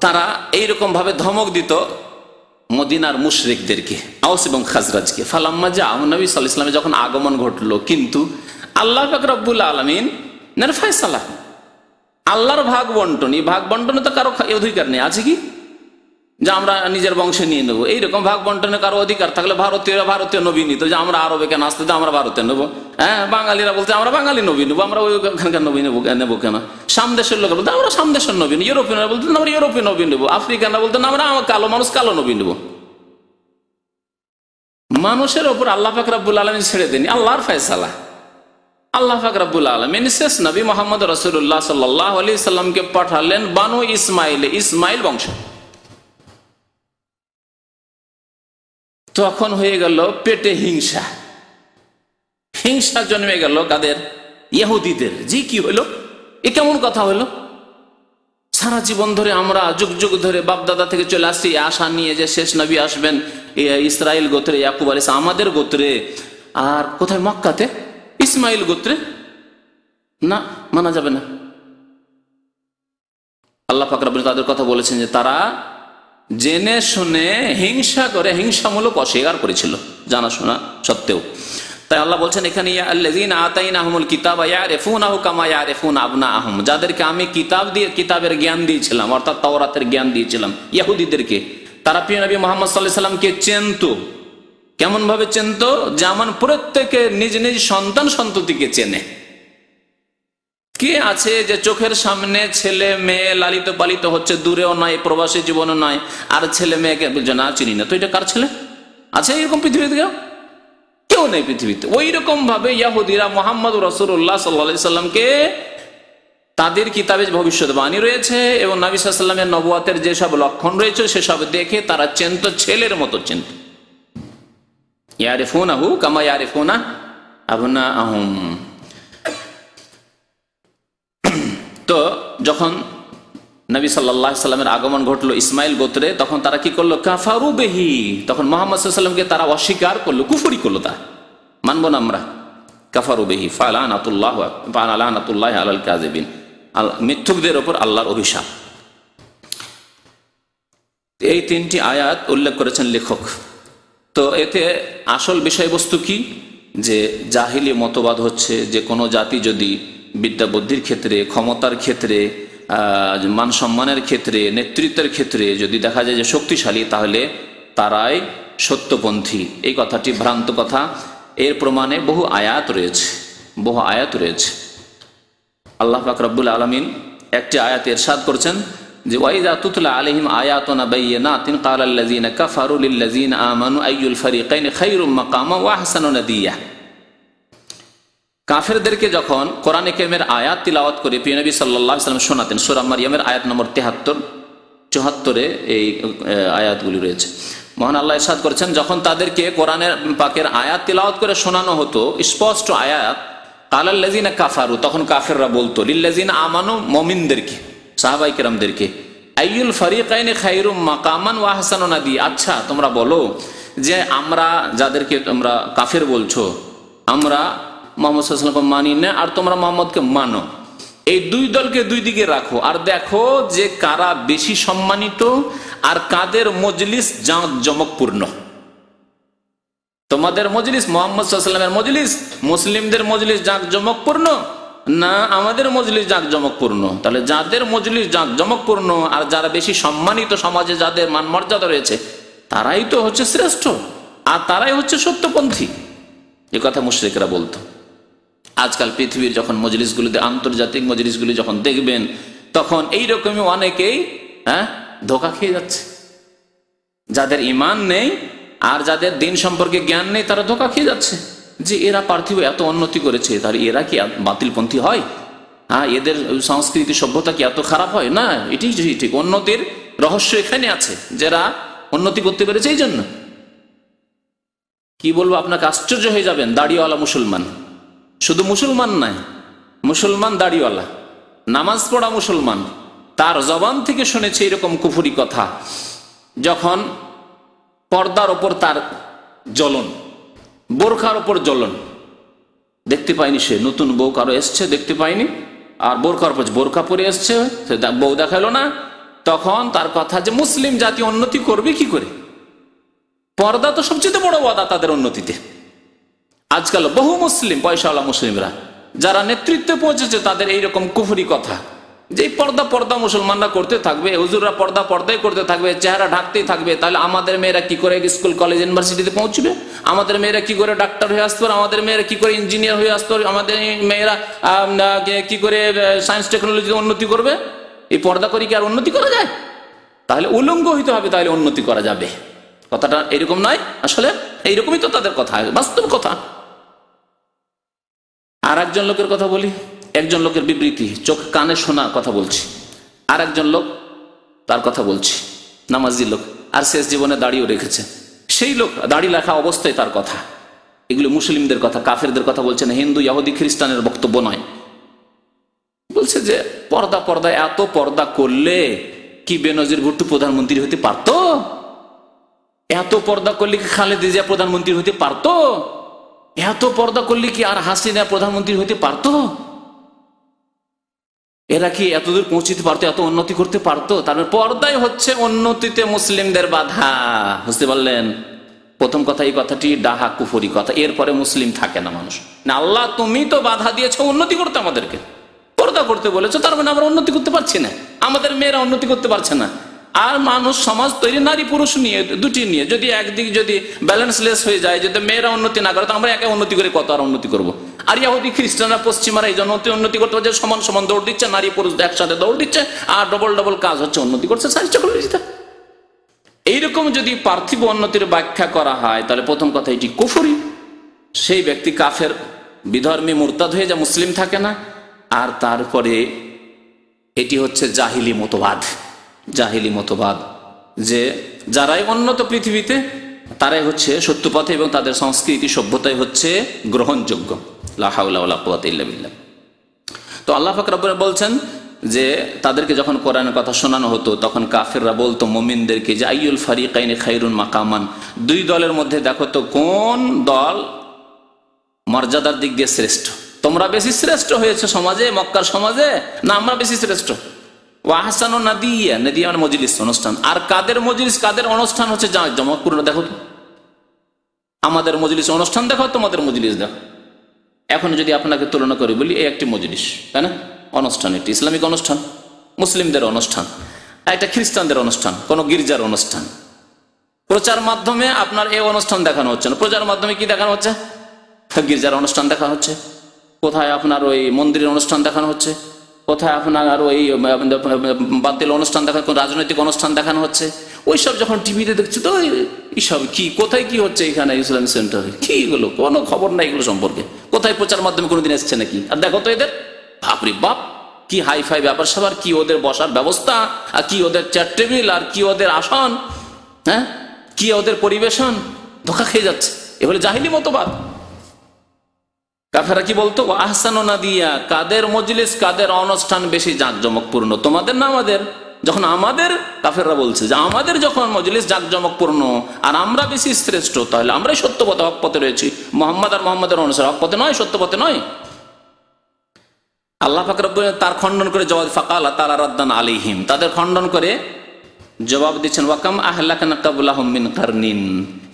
তারা এইরকম ভাবে ধমক দিত মদিনার মুশরিকদেরকে, আওস এবং খাজরাজকে। ফালাম্মা যা নবী সাল্লাল্লাহু আলাইহি ওয়াসাল্লাম যখন আগমন ঘটলো, কিন্তু আল্লাহ পাক রব্বুল আলামিন এর ফয়সালা, আল্লাহর ভাগ বন্টনী, ভাগ বন্টনে তো কারো অধিকার নেই। আছে কি যে আমরা নিজের বংশে নিয়ে নেবো? এইরকম ভাগ বন্টনে কারো অধিকার থাকলে ভারতীয় নবী নিত, যে আমরা আরবে কেন আসতে, আমরা ভারতে নেবো। হ্যাঁ, বাঙালিরা বলতে আমরা বাঙালি নবী নেবো, আমরা ওইখানকার নবী নেবো কেন? সামদেশের লোকেরা বলতে আমরা সামদেশের নবী নেবো, ইউরোপিয়ানরা বলতে আমরা ইউরোপীয় নবী নেবো, আফ্রিকানরা বলতে আমরা কালো মানুষ কালো নবী নেবো। মানুষের ওপর আল্লাহ পাক রব্বুল আলামিন ছেড়ে দেনি, আল্লাহর ফয়সালা। আল্লাহ পাক রব্বুল আলামিন শেষ নবী মুহাম্মদ রাসূলুল্লাহ সাল্লাল্লাহু আলাইহি সাল্লামকে পাঠালেন বানু ইসমাইল বংশ। তখন হয়ে গেল পেটে হিংসা জন্মে গেল কাদের? ইহুদিদের। জি, কি হইল? এ কেমন কথা হইল? সারা জীবন ধরে আমরা যুগ যুগ ধরে বাপদাদা থেকে চলে আসছি আশা নিয়ে যে শেষ নবী আসবেন ইসরাইল গোত্রে, ইয়াকুব আলাইহিস সালাম, আমাদের গোত্রে। আর কোথায়? মক্কাতে ইসমাইল গোত্রে। না, মানা যাবে না। আল্লাহ পাক রব্বুল তাদের কথা বলেছেন যে তারা জেনে শুনে হিংসা করে হিংসামূলক অস্বীকার করেছিল জানাশোনা সত্ত্বেও। তাই আল্লাহ বলছেন এখানে আল্লাযীনা আতাইনাহুমুল কিতাবা ইয়ারিফুনাহু কামা ইয়ারিফুনা আবনাআহুম, যাদেরকে আমি কিতাবের জ্ঞান দিয়েছিলাম অর্থাৎ তাওরাতের জ্ঞান দিয়েছিলাম ইহুদিদেরকে, তারা প্রিয় নবী মুহাম্মদ সাল্লাল্লাহু আলাইহি সাল্লামকে চিনতো। কেমন ভাবে চিনতো? যেমন প্রত্যেকে নিজ নিজ সন্তান সন্ততিকে চেনে। কে আছে যে চোখের সামনে ছেলে মেয়ে লালিত পালিত হচ্ছে, দূরেও নয় প্রবাসী জীবনও নয়, আর ছেলে মেয়েকে বলছে না চিনি না, তো এটা কার ছেলে? আছে এরকম পৃথিবীতে কেউ নেই পৃথিবীতে। ওই রকম ভাবে ইহুদিরা মুহাম্মদ রাসূলুল্লাহ সাল্লাল্লাহু আলাইহি সাল্লামকে তাদের কিতাবে ভবিষ্যদ্বাণী রয়েছে এবং নবী সাল্লাল্লাহু আলাইহি সাল্লামের নবুয়তের যেসব লক্ষণ রয়েছে সেসব দেখে তারা চিনত, ছেলের মতো চিনত। ইয়ারিফুনাহু কামা ইয়ারিফুনা আবনাআহুম। তো যখন নবী সাল্লাল্লাহু আলাইহি সাল্লামের আগমন ঘটলো ইসমাইল গোত্রে, তখন তারা কি করলো? কাফারু বিহি, তখন মুহাম্মদ সাল্লাল্লাহু আলাইহি সাল্লামকে তারা অস্বীকার করলো, কুফরি করলো। তা মানবো না আমরা। কাফারু বিহি ফালানাতুল্লাহি আলাল কাযিবিন, মিথ্যুকদের উপর আল্লাহর অভিশাপ। এই তিনটি আয়াত উল্লেখ করেছেন লেখক। তো এতে আসল বিষয়বস্তু কি? যে জাহিলি মতবাদ হচ্ছে যে কোনো জাতি যদি বিদ্যা বুদ্ধির ক্ষেত্রে, ক্ষমতার ক্ষেত্রে, মান সম্মানের ক্ষেত্রে, নেতৃত্বের ক্ষেত্রে যদি দেখা যায় যে শক্তিশালী, তাহলে তারাই সত্যপন্থী। এই কথাটি ভ্রান্ত কথা। এর প্রমাণে বহু আয়াত রয়েছে। আল্লাহ পাক রব্বুল আলামিন একটি আয়াতে ইরশাদ করেছেন যে ওয়াইযা তুতলা আলাইহিম আয়াতুনা বাইয়িনাতিন ক্বালাল্লাযীনা কাফারু লিল্লাযীনা আমানু আইয়ুল ফারিকাইনি খায়রুম মাকামা ওয়া আহসানু নাদিয়া। কাফেরদেরকে যখন কোরআনে কারীমের আয়াত তিলাওয়াত করে প্রিয় নবী সাল্লাল্লাহু আলাইহি ওয়াসাল্লাম শোনাতেন, সূরা মারইয়ামের আয়াত নম্বর 73-74 এই আয়াতগুলি রয়েছে। মহান আল্লাহ ইরশাদ করেছেন যখন তাদেরকে কোরআনের পাকের আয়াত তিলাওয়াত করে শোনানো হতো, স্পষ্ট আয়াত, ক্বালাল্লাযীনা কাফারু, তখন কাফেররা বলতো, লিল্লাযীনা আমানু, মুমিনদেরকে, সাহাবায়ে কেরামদেরকে, আইয়ুল ফারিকাইনি খায়রুম মাকামান ওয়া আহসানু নাদিয়া। আচ্ছা তোমরা বলো যে আমরা যাদেরকে তোমরা কাফের বলছো, আমরা মুহাম্মদ সাল্লাল্লাহু আলাইহি ওয়াসাল্লামকে মানি না আর তোমরা মুহাম্মদকে মানো, এই দুই দলকে দুই দিকে রাখো আর দেখো যে কারা বেশি সম্মানিত আর কাদের মজলিস জাঁকজমকপূর্ণ। তোমাদের মজলিস, মুহাম্মদ সাল্লাল্লাহু আলাইহি ওয়াসাল্লামের মজলিস, মুসলিমদের মজলিস জাঁকজমকপূর্ণ না আমাদের মজলিস জাঁকজমকপূর্ণ? তাহলে যাদের মজলিস জাঁকজমকপূর্ণ আর যারা বেশি সম্মানিত, সমাজে যাদের মান মর্যাদা রয়েছে, তারাই তো হচ্ছে শ্রেষ্ঠ আর তারাই হচ্ছে সত্যপন্থী। এ কথা মুশরিকরা বলতো। আজকাল পৃথিবীর যখন মজলিসগুলিতে, আন্তর্জাতিক মজলিসগুলি যখন দেখবেন, তখন এইরকমই অনেকেই ধোঁকা খেয়ে যাচ্ছে। যাদের ঈমান নেই আর যাদের দিন সম্পর্কে জ্ঞান নেই, তারা ধোঁকা খেয়ে যাচ্ছে যে এরা পার্থিব এত উন্নতি করেছে, তাহলে এরা কি বাতিলপন্থী হয়? এদের সংস্কৃতি সভ্যতা কি এত খারাপ হয়? না, এটি ঠিক। উন্নতির রহস্য এখানে আছে, যারা উন্নতি করতে পেরেছে এই জন্য। কি বলবো আপনাকে, আশ্চর্য হয়ে যাবেন। দাড়িওয়ালা মুসলমান, শুধু মুসলমান নয়, মুসলমান দাড়িওয়ালা, নামাজ পড়া মুসলমান, তার জবান থেকে শুনেছে এরকম কুফরি কথা। যখন পর্দার ওপর তার জ্বলন, বোরখার ওপর জ্বলন, দেখতে পায়নি সে, নতুন বউ কারো এসছে দেখতে পায়নি, আর বোরখার ওপর বোরখা পরে এসছে, বউ দেখালো না, তখন তার কথা যে মুসলিম জাতি উন্নতি করবে কি করে? পর্দা তো সবচেয়ে বড় বাধা তাদের উন্নতিতে। আজকাল বহু মুসলিম, পয়সাওয়ালা মুসলিমরা যারা নেতৃত্বে পৌঁছেছে, তাদের এইরকম কুফরি কথা যে পর্দা মুসলমানরা করতে থাকবে, হুজুররা পর্দাই করতে থাকবে, চেহারা ঢাকতেই থাকবে, তাহলে আমাদের মেয়েরা কি করে স্কুল কলেজ ইউনিভার্সিটিতে পৌঁছবে? আমাদের মেয়েরা কি করে ডাক্তার হয়ে আসতে পারে? আমাদের মেয়েরা কি করে ইঞ্জিনিয়ার হয়ে আসতে পারে? আমাদের মেয়েরা কি করে সায়েন্স টেকনোলজিতে উন্নতি করবে? এই পর্দা করে কি আর উন্নতি করা যায়? তাহলে উলঙ্গ হইতে হবে, তাহলে উন্নতি করা যাবে। কথাটা এরকম নয়, আসলে এইরকমই তো তাদের কথা, বাস্তব কথা। আর একজন লোকের কথা বলি, একজন লোকের বিবৃতি, চোখ কানে শোনা কথা বলছি। আর একজন লোক, তার কথা বলছি, নামাজি লোক, আর শেষ জীবনে দাড়িও রেখেছে। সেই লোক দাড়ি লেখা অবস্থায় তার কথা, এগুলো মুসলিমদের কথা, কাফেরদের কথা বলছে না, হিন্দু ইহুদি খ্রিস্টানের বক্তব্য নয়। বলছে যে পর্দা এত পর্দা করলে কি বেনজির ভুট্টো প্রধানমন্ত্রী হতে পারতো? এত পর্দা করলে কি খালেদা জিয়া প্রধানমন্ত্রী হতে পারতো? এত পর্দা করলে কি আর হাসিনা প্রধানমন্ত্রী হতে পারতো? এরা কি এতদূর পৌঁছিতে পারতো, এত উন্নতি করতে পারতো? তার পর্দায় হচ্ছে উন্নতিতে মুসলিমদের বাধা। বুঝতে পারলেন? প্রথম কথা এই কথাটি ডাহা কুফরি কথা। এরপরে মুসলিম থাকে না মানুষ। না, আল্লাহ তুমি তো বাধা দিয়েছো উন্নতি করতে, আমাদেরকে পর্দা করতে বলেছো, তার মানে আমরা উন্নতি করতে পারছি না, আমাদের মেয়েরা উন্নতি করতে পারছে না। আর মানুষ সমাজ তৈরি নারী পুরুষ নিয়ে, দুটি নিয়ে। যদি একদিক যদি ব্যালেন্সলেস হয়ে যায়, যদি মেয়েরা উন্নতি না করে, তো আমরা একে উন্নতি করে কত আর উন্নতি করবো? আর ইহুদি খ্রিস্টানরা পশ্চিমারা এই জন্য উন্নতি করতে পারছে, সমান সমান দৌড় দিচ্ছে, নারী পুরুষ একসাথে দৌড় দিচ্ছে, আর ডবল ডবল কাজ হচ্ছে, উন্নতি করছে সাহায্য করে দিতে। এইরকম যদি পার্থিব উন্নতির ব্যাখ্যা করা হয়, তাহলে প্রথম কথা এটি কুফরি। সেই ব্যক্তি কাফের, বিধর্মী, মুরতাদ হয়ে যা, মুসলিম থাকে না। আর তারপরে এটি হচ্ছে জাহিলি মতবাদ। জাহিলি মতবাদ যে যারাই উন্নত পৃথিবীতে, তারাই হচ্ছে সত্যপথে এবং তাদের সংস্কৃতি সভ্যতাই হচ্ছে গ্রহণযোগ্য। লা হাওলা ওয়ালা কুওয়াতা ইল্লা বিল্লাহ। তো আল্লাহ পাক রব্বুল বলছেন যে তাদেরকে যখন কোরআনের কথা শোনানো হতো, তখন কাফেররা বলতো মুমিনদেরকে যে আইয়ুল ফারিকাইনি খায়রুন মাকামান, দুই দলের মধ্যে দেখো তো কোন দল মর্যাদার দিক দিয়ে শ্রেষ্ঠ। তোমরা বেশি শ্রেষ্ঠ হয়েছে সমাজে, মক্কার সমাজে, না আমরা বেশি শ্রেষ্ঠ? ওয়াহসানু নাদিয়া, নাদিয়া মানে মজলিস, অনুষ্ঠান। আর কাদের মজলিস, কাদের অনুষ্ঠান হচ্ছে জমকপূর্ণ। দেখো তো, আমাদের মজলিস অনুষ্ঠান দেখো, তোমাদের মজলিস দেখো। এখন যদি আপনাকে তুলনা করে বলি, এই একটি মজলিস, তাই না, অনুষ্ঠান, একটি ইসলামিক অনুষ্ঠান, মুসলিমদের অনুষ্ঠান, একটা খ্রিস্টানদের অনুষ্ঠান, কোন গির্জার অনুষ্ঠান। প্রচার মাধ্যমে আপনার এই অনুষ্ঠান দেখানো হচ্ছে না, প্রচার মাধ্যমে কি দেখানো হচ্ছে? গির্জার অনুষ্ঠান দেখা হচ্ছে। কোথায় আপনার ওই মন্দিরের অনুষ্ঠান দেখানো হচ্ছে, কোথায় আপনার ওই বাতিল অনুষ্ঠান দেখানো, রাজনৈতিক অনুষ্ঠান দেখানো হচ্ছে। ওইসব যখন টিভিতে দেখছি, তো এইসব কি, কোথায় কি হচ্ছে এখানে ইসলামিক সেন্টারে, কি এগুলো, কোনো খবর নাই এগুলো সম্পর্কে। কোথায় প্রচার মাধ্যমে কোনোদিন এসছে নাকি? আর দেখো তো এদের, বাপরে বাপ, কি হাই ফাই ব্যাপার স্যাপার, কি ওদের বসার ব্যবস্থা, আর কি ওদের চেয়ার টেবিল, আর কি ওদের আসন, হ্যাঁ, কি ওদের পরিবেশন। ধোঁকা খেয়ে যাচ্ছে। এ হলো জাহিলি মতবাদ। কাফেররা কি বলতো? আহসানু নাদিয়া, কাদের মজলিস, কাদের অনুষ্ঠান বেশি জাঁকজমকপূর্ণ, তোমাদের না আমাদের? যখন আমাদের, কাফেররা বলছে যে আমাদের যখন মজলিস জাঁকজমকপূর্ণ আর আমরা বেশি শ্রেষ্ঠ, তাহলে আমরাই সত্য পথে, হক পথে রয়েছি। মোহাম্মদ আর মোহাম্মদের অনুসারে হক পথে নয়, সত্য পথে নয়। আল্লাহ পাক রব্বুল তার খণ্ডন করে জবাব, ফাকালা তারা রাদ্দান আলাইহিম, তাদের খণ্ডন করে জবাব দিচ্ছেন, ওয়াকাম আহলাকনা ক্বাবলাহুম মিন কারনিন,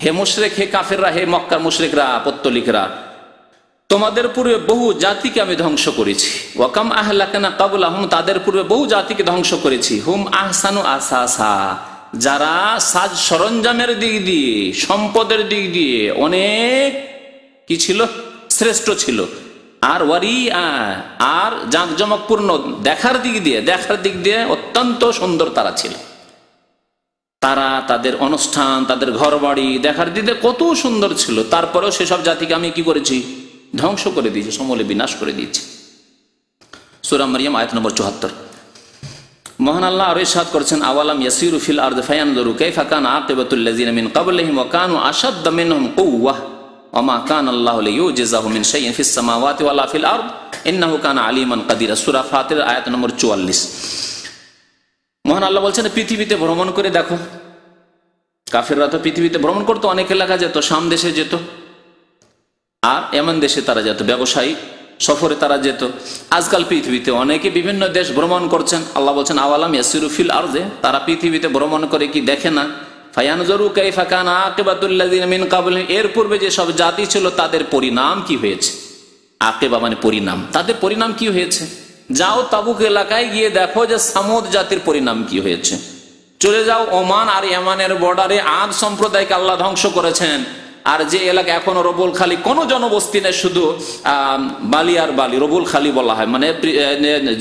হে মুশরিক, হে কাফেররা, হে মক্কার মুশরিকরা, পত্তলিকরা, তোমাদের পূর্বে বহু জাতিকে আমি ধ্বংস করেছি। ওয়াকাম আহলাকনা ক্বাবলাহুম, তাদের পূর্বে বহু জাতিকে ধ্বংস করেছি। হুম আহসানু আসাসা, যারা সাজ সরঞ্জামের দিক দিয়ে, সম্পদের দিক দিয়ে অনেক কি ছিল, শ্রেষ্ঠ ছিল। আর ওয়ারিআ, আর জাঁকজমকপূর্ণ দেখার দিক দিয়ে অত্যন্ত সুন্দর তারা ছিল। তারা তাদের অনুষ্ঠান, তাদের ঘর বাড়ি দেখার দিক দিয়ে কত সুন্দর ছিল। তারপরেও সেসব জাতিকে আমি কি করেছি? ধ্বংস করে দিয়েছি, সমূলে বিনাশ করে দিয়েছি। সূরা মারইয়াম আয়াত নম্বর ৭৪। মহান আল্লাহ আরো ইরশাদ করেছেন, আওয়ালাম ইয়াসিরু ফিল আরদি ফায়ানজুরু কাইফা কানা আকিবাতুল লাযিনা মিন ক্বাবলিহিম ওয়া কানু আশাদ্দা মিনহুম কুওয়াহ ওয়া মা কানা আল্লাহু লিইউজিজাহু মিন শাইইন ফিস সামাওয়াতি ওয়ালা ফিল আরদ ইন্নাহু কানা আলিমান কাদিরা। সূরা ফাতির আয়াত নম্বর ৪৪। মহান আল্লাহ বলছেন, পৃথিবীতে ভ্রমণ করে দেখো। কাফেররা তো পৃথিবীতে ভ্রমণ করতো, অনেক এলাকা যেত, শাম দেশে যেত, আর এমন দেশে তারা যেত, ব্যবসায়ী সফরে তারা যেত। আজকাল পৃথিবীতে অনেকে বিভিন্ন দেশ ভ্রমণ করছেন। আল্লাহ বলছেন, আওয়ালাম ইয়াসিরু ফিল আরদে, তারা পৃথিবীতে ভ্রমণ করে কি দেখে না? ফায়ানজুরু কাইফা কানা আকিবাতুল লাযিনা মিন ক্বাবলিহিম, এর পূর্বে যে সব জাতি ছিল তাদের পরিণাম কি হয়েছে। আকিবা মানে পরিণাম, তাদের পরিণাম কি হয়েছে। যাও তাবুক এলাকায় গিয়ে দেখো যে সামুদ জাতির পরিণাম কি হয়েছে। চলে যাও ওমান আর ইয়ামানের বর্ডারে, আদ সম্প্রদায়কে আল্লাহ ধ্বংস করেছেন। আর যে এলাকা এখনো রবুল খালি, কোনো জনবস্তি নেই, শুধু বালি আর বালি, রবুল খালি বলা হয়, মানে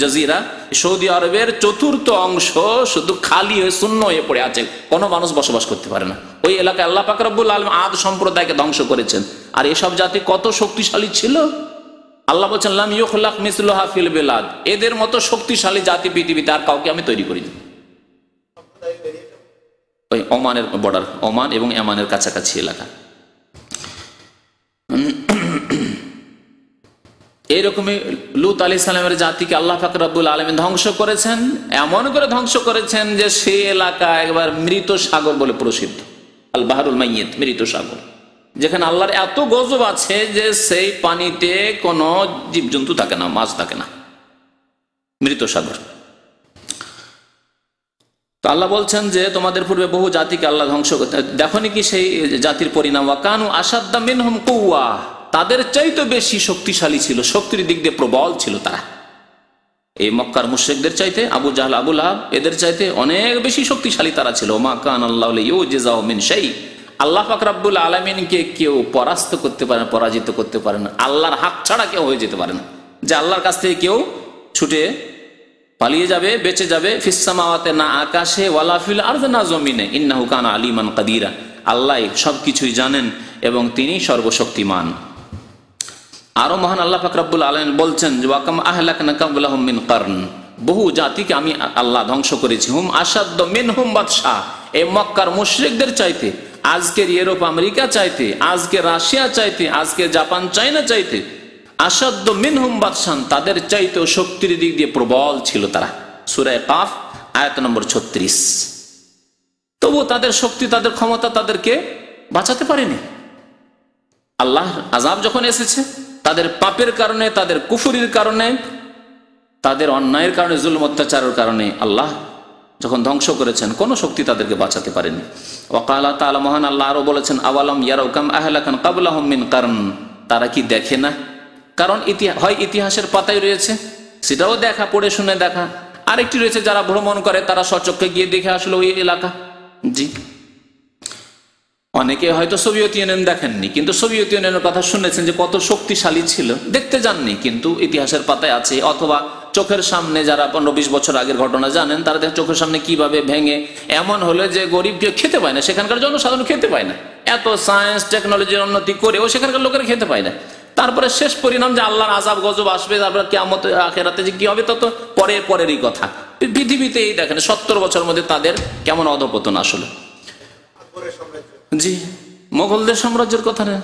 জাজিরা, সৌদি আরবের চতুর্থ অংশ শুধু খালি হয়ে শূন্য হয়ে পড়ে আছে, কোনো মানুষ বসবাস করতে পারে না। ওই এলাকায় আল্লাহ পাক রব্বুল আলামিন আদ সম্প্রদায়কে ধ্বংস করেছেন। আর এসব জাতি কত শক্তিশালী ছিল। আল্লাহ বলছেন, লাম ইউখলাক মিসলুহা ফিল বিলাদ, এদের মতো শক্তিশালী জাতি পৃথিবীতে আর কাউকে আমি তৈরি করিনি। ওই ওমানের বর্ডার, ওমান এবং ইয়ামানের কাছাকাছি এলাকা। এইরকমই লূত আলাইহিস সালামের জাতিকে আল্লাহ পাক রব্বুল আলামিন ধ্বংস করেছেন। এমন করে ধ্বংস করেছেন যে সেই এলাকা একবার মৃত সাগর বলে প্রসিদ্ধ। আল বাহরুল মাইয়িত, মৃত সাগর, যেখানে আল্লাহর এত গজব আছে যে সেই পানিতে কোনো জীবজন্তু থাকে না, মাছ থাকে না। মৃত সাগর। তো আল্লাহ বলছেন যে তোমাদের পূর্বে বহু জাতিকে আল্লাহ ধ্বংস করতে, দেখো কি সেই জাতির পরিণাম, ওয়াকানু আসাদ্দা মিনহুম কুওয়া, তাদের চাইতে বেশি শক্তিশালী ছিল, শক্তির দিক দিয়ে প্রবল ছিল তারা। এই মক্কার মুশরিকদের চাইতে, আবু জাহল আবু লাহাব এদের চাইতে অনেক বেশি শক্তিশালী তারা ছিল। মা কান আল্লাহু লিইউজিজাহু মিন শাই, আল্লাহ পাক রব্বুল আলামিনকে কেউ পরাস্ত করতে পারে না, পরাজিত করতে পারে না, আল্লাহর হাত ছাড়া কেউ হয়ে যেতে পারে না, যে আল্লাহর কাছ থেকে কেউ ছুটে পালিয়ে যাবে, বেঁচে যাবে। ফিস সামাওয়াতে, না আকাশে, ওয়ালা ফিল আরদি, না জমিনে, ইন্নাহু কানা আলিমান কাদিরা, আল্লাহ সবকিছুই জানেন এবং তিনি সর্বশক্তিমান। আরো মহান আল্লাহ পাক রব্বুল আলামিন বলছেন যে ওয়াকাম আহলাকনা কাবলাহুম মিন কারন, বহু জাতিকে আমি আল্লাহ ধ্বংস করেছি। হুম আসাদ্দ মিনহুম বাদশা, এই মক্কার মুশরিকদের চাইতে, আজকের ইউরোপ আমেরিকা চাইতে, আজকে রাশিয়া চাইতে, আজকে জাপান চায়না চাইতে, আসাদ্দ মিনহুম বাদশান, তাদের চাইতেও শক্তির দিক দিয়ে প্রবল ছিল তারা। সূরা কাফ আয়াত নম্বর 36। তবু তাদের শক্তি, তাদের ক্ষমতা তাদেরকে বাঁচাতে পারেনি। আল্লাহ আযাব যখন এসেছে, তাদের পাপের কারণে, তাদের কুফরির কারণে, তাদের অন্যায়ের কারণে, জুলম অত্যাচারের কারণে আল্লাহ যখন ধ্বংস করেছেন, কোনো শক্তি তাদেরকে বাঁচাতে পারেনি। ওয়াকালা তাআলা, মহান আল্লাহ আরো বলেছেন, আওয়ালাম ইয়ারাউ কাম আহলাকান ক্বাবলাহুম মিন কারন, তারা কি দেখে না? কারণ হয় ইতিহাসের পাতায় রয়েছে, সেটাও দেখা, পড়ে শুনে দেখা। আরেকটি রয়েছে যারা ভ্রমণ করে, তারা স্বচক্ষে গিয়ে দেখে আসলে ওই এলাকা। জি, অনেকে হয়তো সোভিয়েত ইউনিয়ন দেখেননি, কিন্তু সোভিয়েত ইউনিয়নের কথা শুনেছেন যে কত শক্তিশালী ছিল, দেখতে যাননি, কিন্তু ইতিহাসের পাতায় আছে। অথবা চোখের সামনে যারা 15-20 বছর আগের ঘটনা জানেন, তারা দেখেন চোখের সামনে কিভাবে ভেঙে এমন হলো যে গরিব কেউ খেতে পায় না, সেখানকার জনসাধারণ খেতে পায় না, এত সায়েন্স টেকনোলজির উন্নতি করেও সেখানকার লোকেরা খেতে পায় না। তারপরে শেষ পরিণাম যে আল্লাহর আযাব গজব আসবে, তারপরে কিয়ামত আখিরাতে যে কি হবে তত পরেরই কথা। পৃথিবীতে এই দেখেন 70 বছরের মধ্যে তাদের কেমন অধপতন আসলে। জি, মোগলদের সাম্রাজ্যের কথা না,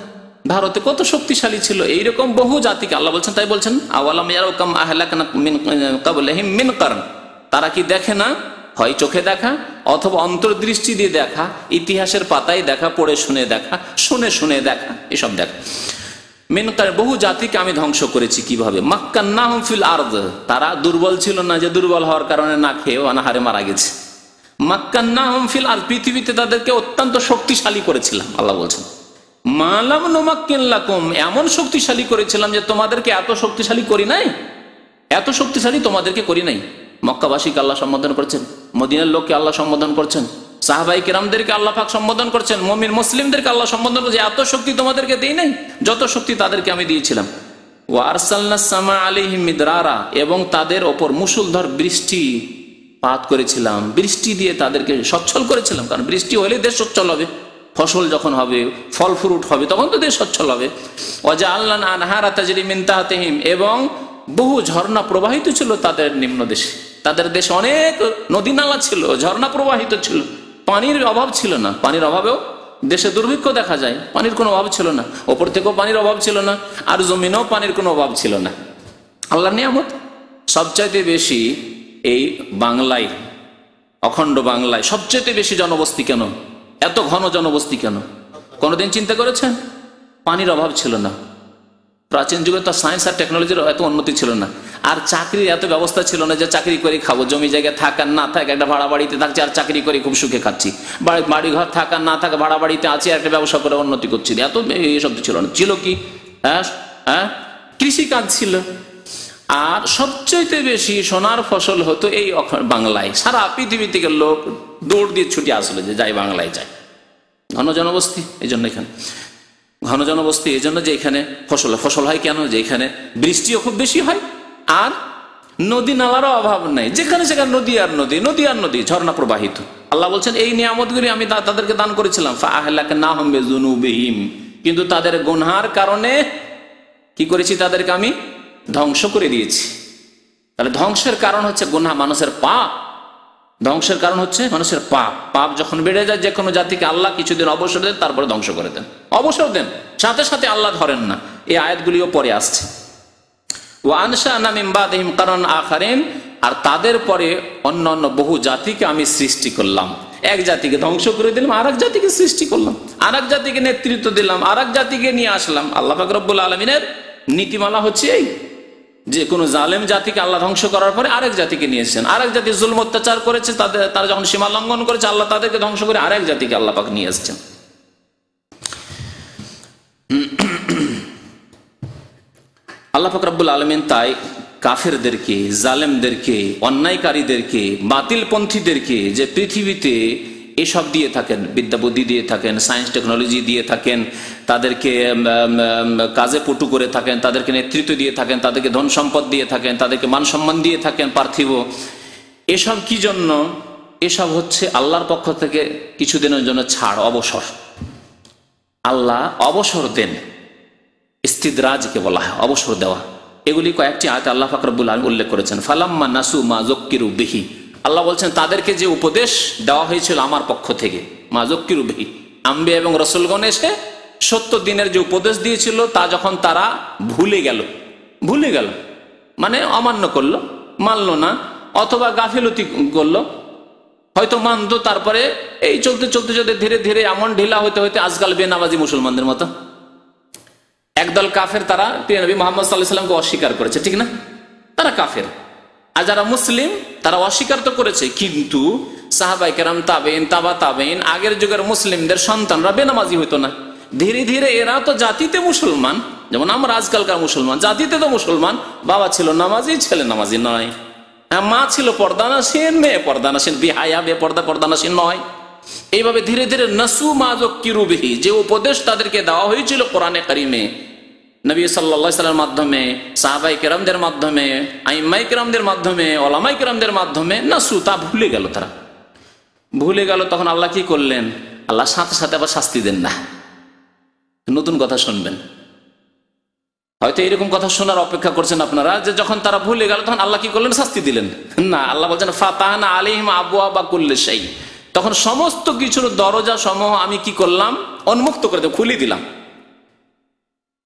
ভারতে কত শক্তিশালী ছিল। এইরকম বহু জাতিকে আল্লাহ বলছেন, তাই বলছেন আওয়ালাম ইয়ারাউ কাম আহলাকনা মিন ক্বাবলিহিম মিন কারন, তারা কি দেখে না? হয় চোখে দেখা, অথবা অন্তর্দৃষ্টি দিয়ে দেখা, ইতিহাসের পাতায় দেখা, পড়ে শুনে দেখা, শুনে শুনে দেখা, এসব দেখা। মিন কারন, বহু জাতিকে আমি ধ্বংস করেছি কিভাবে? মাক্কান্নাহুম ফিল আরদ, তারা দুর্বল ছিল না যে দুর্বল হওয়ার কারণে না খেয়ে অনাহারে মারা গেছে। মাক্কান্নাহুম ফিল আরদ, পৃথিবীতে তাদেরকে অত্যন্ত শক্তিশালী করেছিলাম। আল্লাহ বলছেন মা লাম নুমাক্কিন লাকুম, এমন শক্তিশালী করেছিলাম যে তোমাদেরকে এত শক্তিশালী করি নাই, এত শক্তিশালী তোমাদেরকে করি নাই। মক্কাবাসীকে আল্লাহ সম্বোধন করছেন, মদিনার লোককে আল্লাহ সম্বোধন করছেন, সাহাবায়ে কেরামদেরকে আল্লাহ পাক সম্বোধন করছেন, মুমিন মুসলিমদেরকে আল্লাহ সম্বোধন করছেন, এত শক্তি তোমাদেরকে দেই নাই যত শক্তি তাদেরকে আমি দিয়েছিলাম। ওয়া আরসালনাস সামা আলাইহিম মিদরারা, এবং তাদের ওপর মুষলধার বৃষ্টি পাত করেছিলাম, বৃষ্টি দিয়ে তাদেরকে সচ্ছল করেছিলাম। কারণ বৃষ্টি হলে দেশ সচ্ছল হবে, ফসল যখন হবে, ফল ফ্রুট হবে, তখন তো দেশ সচ্ছল হবে। ওয়াজআলনা আনহারা তাজরি মিন তাহতিহিম, এবং বহু ঝর্ণা প্রবাহিত ছিল তাদের নিম্ন দেশে। তাদের দেশে অনেক নদী নালা ছিল, ঝর্ণা প্রবাহিত ছিল, পানির অভাব ছিল না। পানির অভাবেও দেশে দুর্ভিক্ষ দেখা যায়, পানির কোনো অভাব ছিল না, ওপর থেকেও পানির অভাব ছিল না, আর জমিনেও পানির কোনো অভাব ছিল না। আল্লাহর নিয়ামত। সবচাইতে বেশি এই বাংলায়, অখণ্ড বাংলায় সবচেয়ে বেশি জনবসতি কেন? এত ঘন জনবসতি কেন? কোনোদিন চিন্তা করেছেন? পানির অভাব ছিল না। প্রাচীন যুগে তো সায়েন্স আর টেকনোলজির এত উন্নতি ছিল না, আর চাকরির এত ব্যবস্থা ছিল না যে চাকরি করে খাবো, জমি জায়গায় থাকার না থাকে, একটা ভাড়া বাড়িতে থাকছি আর চাকরি করে খুব সুখে খাচ্ছি, বাড়ি ঘর থাকার না থাকে, ভাড়া বাড়িতে আছি আর একটা ব্যবসা করে উন্নতি করছি, এত এইসব ছিল না। ছিল কি? কৃষিকাজ ছিল। আর সবচেয়ে বেশি সোনার ফসল হতো এই বাংলায়। সারা পৃথিবী থেকে লোক দৌড় দিয়ে ছুটে আসলে যে যাই বাংলায় যায়। ঘন জনবস্তি এই জন্য, এখানে ঘন জনবস্তি এই জন্য যে এখানে ফসল হয় কেন? যে এখানে বৃষ্টিও খুব বেশি হয়, আর নদী নালারও অভাব নাই, যেখানে সেখানে নদী আর নদী, নদী আর নদী, ঝর্ণা প্রবাহিত। আল্লাহ বলছেন এই নিয়ামতগুলি আমি তাদেরকে দান করেছিলাম। ফাআহলাকনাহুম বিযুনুবিহিম, কিন্তু তাদের গুনহার কারণে কি করেছি? তাদেরকে আমি ধ্বংস করে দিয়েছি। তাহলে ধ্বংসের কারণ হচ্ছে গুনাহ, মানুষের পাপ। ধ্বংসের কারণ হচ্ছে মানুষের পাপ। পাপ যখন বেড়ে যায়, যে কোনো জাতিকে আল্লাহ কিছুদিন অবসর দেন, তারপরে ধ্বংস করে দেন, অবসর দেন, সাথে সাথে আল্লাহ ধরেন না। এই আয়াতগুলিও পরে আসছে। ওয়া আনশা'না মিন বাদিহিম কারণ আখারিন, আর তাদের পরে অন্য অন্য বহু জাতিকে আমি সৃষ্টি করলাম। এক জাতিকে ধ্বংস করে দিলাম, আর এক জাতিকে সৃষ্টি করলাম, আর এক জাতিকে নেতৃত্ব দিলাম, আর এক জাতিকে নিয়ে আসলাম। আল্লাহ পাক রব্বুল আলামিনের নীতিমালা হচ্ছে এই যে কোনো জালেম জাতিকে আল্লাহ ধ্বংস করার পরে আরেক জাতিকে নিয়ে এসেছেন। আরেক জাতি জুলম অত্যাচার করেছে, তারা যখন সীমা লঙ্ঘন করেছে, আল্লাহ তাদেরকে ধ্বংস করে আরেক জাতিকে আল্লাহ পাক নিয়ে এসেছেন। আল্লাহ পাক রব্বুল আলামিন তাই কাফেরদেরকে, জালেমদেরকে, অন্যায়কারীদেরকে, বাতিলপন্থীদেরকে যে পৃথিবীতে এসব দিয়ে থাকেন, বিদ্যা বুদ্ধি দিয়ে থাকেন, সায়েন্স টেকনোলজি দিয়ে থাকেন, তাদেরকে কাজে পটু করে থাকেন, তাদেরকে নেতৃত্ব দিয়ে থাকেন, তাদেরকে ধন সম্পদ দিয়ে থাকেন, তাদেরকে মান সম্মান দিয়ে থাকেন পার্থিব, এসব কি জন্য? এসব হচ্ছে আল্লাহর পক্ষ থেকে কিছুদিনের জন্য ছাড়, অবসর। আল্লাহ অবসর দেন, ইস্তিদরাজকে বলা হয় অবসর দেওয়া। এগুলি কয়েকটি আয়াতে আল্লাহ পাক রব্বুল আলামিন উল্লেখ করেছেন। ফালাম্মা নাসু মা যুক্কিরু বিহি, আল্লাহ বলছেন তাদেরকে যে উপদেশ দেওয়া হয়েছিল আমার পক্ষ থেকে, মা যুক্কিরু বিহি, আম্বিয়া এবং রাসূলগণ এসে 70 দিনের যে উপদেশ দিয়েছিল তা যখন তারা ভুলে গেল মানে অমান্য করলো, মানলো না, অথবা গাফিলতি করলো, হয়তো মানতো, তারপরে এই চলতে চলতে যদি ধীরে ধীরে এমন ঢিলা হইতে হইতে আজকাল বেনামাজি মুসলমানদের মতো একদল কাফের, তারা প্রিয় নবী মুহাম্মদ সাল্লাল্লাহু আলাইহি ওয়াসাল্লামকে অস্বীকার করেছে, ঠিক না? তারা কাফের। আর যারা মুসলিম তারা অস্বীকার তো করেছে, কিন্তু সাহাবায়ে কেরাম, তাবেঈন, তাবা তাবেঈন, আগের যুগের মুসলিমদের সন্তানরা বেনামাজি হইতো না। ধীরে ধীরে এরা তো জাতিতে মুসলমান, যেমন আমরা আজকালকার মুসলমান, জাতিতে তো মুসলমান, বাবা ছিল নামাজি, ছেলে নামাজি নয়, মা ছিল পর্দানাসীন, মেয়ে পর্দানাসীন, বিহায়া, পর্দানাসীন নয়। এইভাবে ধীরে ধীরে নাসু মা যুক্কিরু বিহি, যে উপদেশ তাদেরকে দেওয়া হয়েছিল কোরআনে কারিমে, নবী সাল্লাল্লাহু আলাইহি ওয়াসাল্লামের মাধ্যমে, সাহাবায়ে কেরামদের মাধ্যমে, আইম্মায়ে কেরামদের মাধ্যমে, উলামায়ে কেরামদের মাধ্যমে, নাসু, তা ভুলে গেল। তারা ভুলে গেল, তখন আল্লাহ কি করলেন? আল্লাহ সাথে সাথে আবার শাস্তি দেন না। নতুন কথা শুনবেন, হয়তো এরকম কথা শোনার অপেক্ষা করছেন আপনারা, যে যখন তারা ভুলে গেল তখন আল্লাহ কি করলেন? শাস্তি দিলেন না। আল্লাহ বলছেন ফাতাহনা আলাইহিম আবওয়াবা কুল্লি শাই, তখন সমস্ত কিছুর দরজা সমূহ আমি কি করলাম? উন্মুক্ত করে দিলাম, খুলে দিলাম।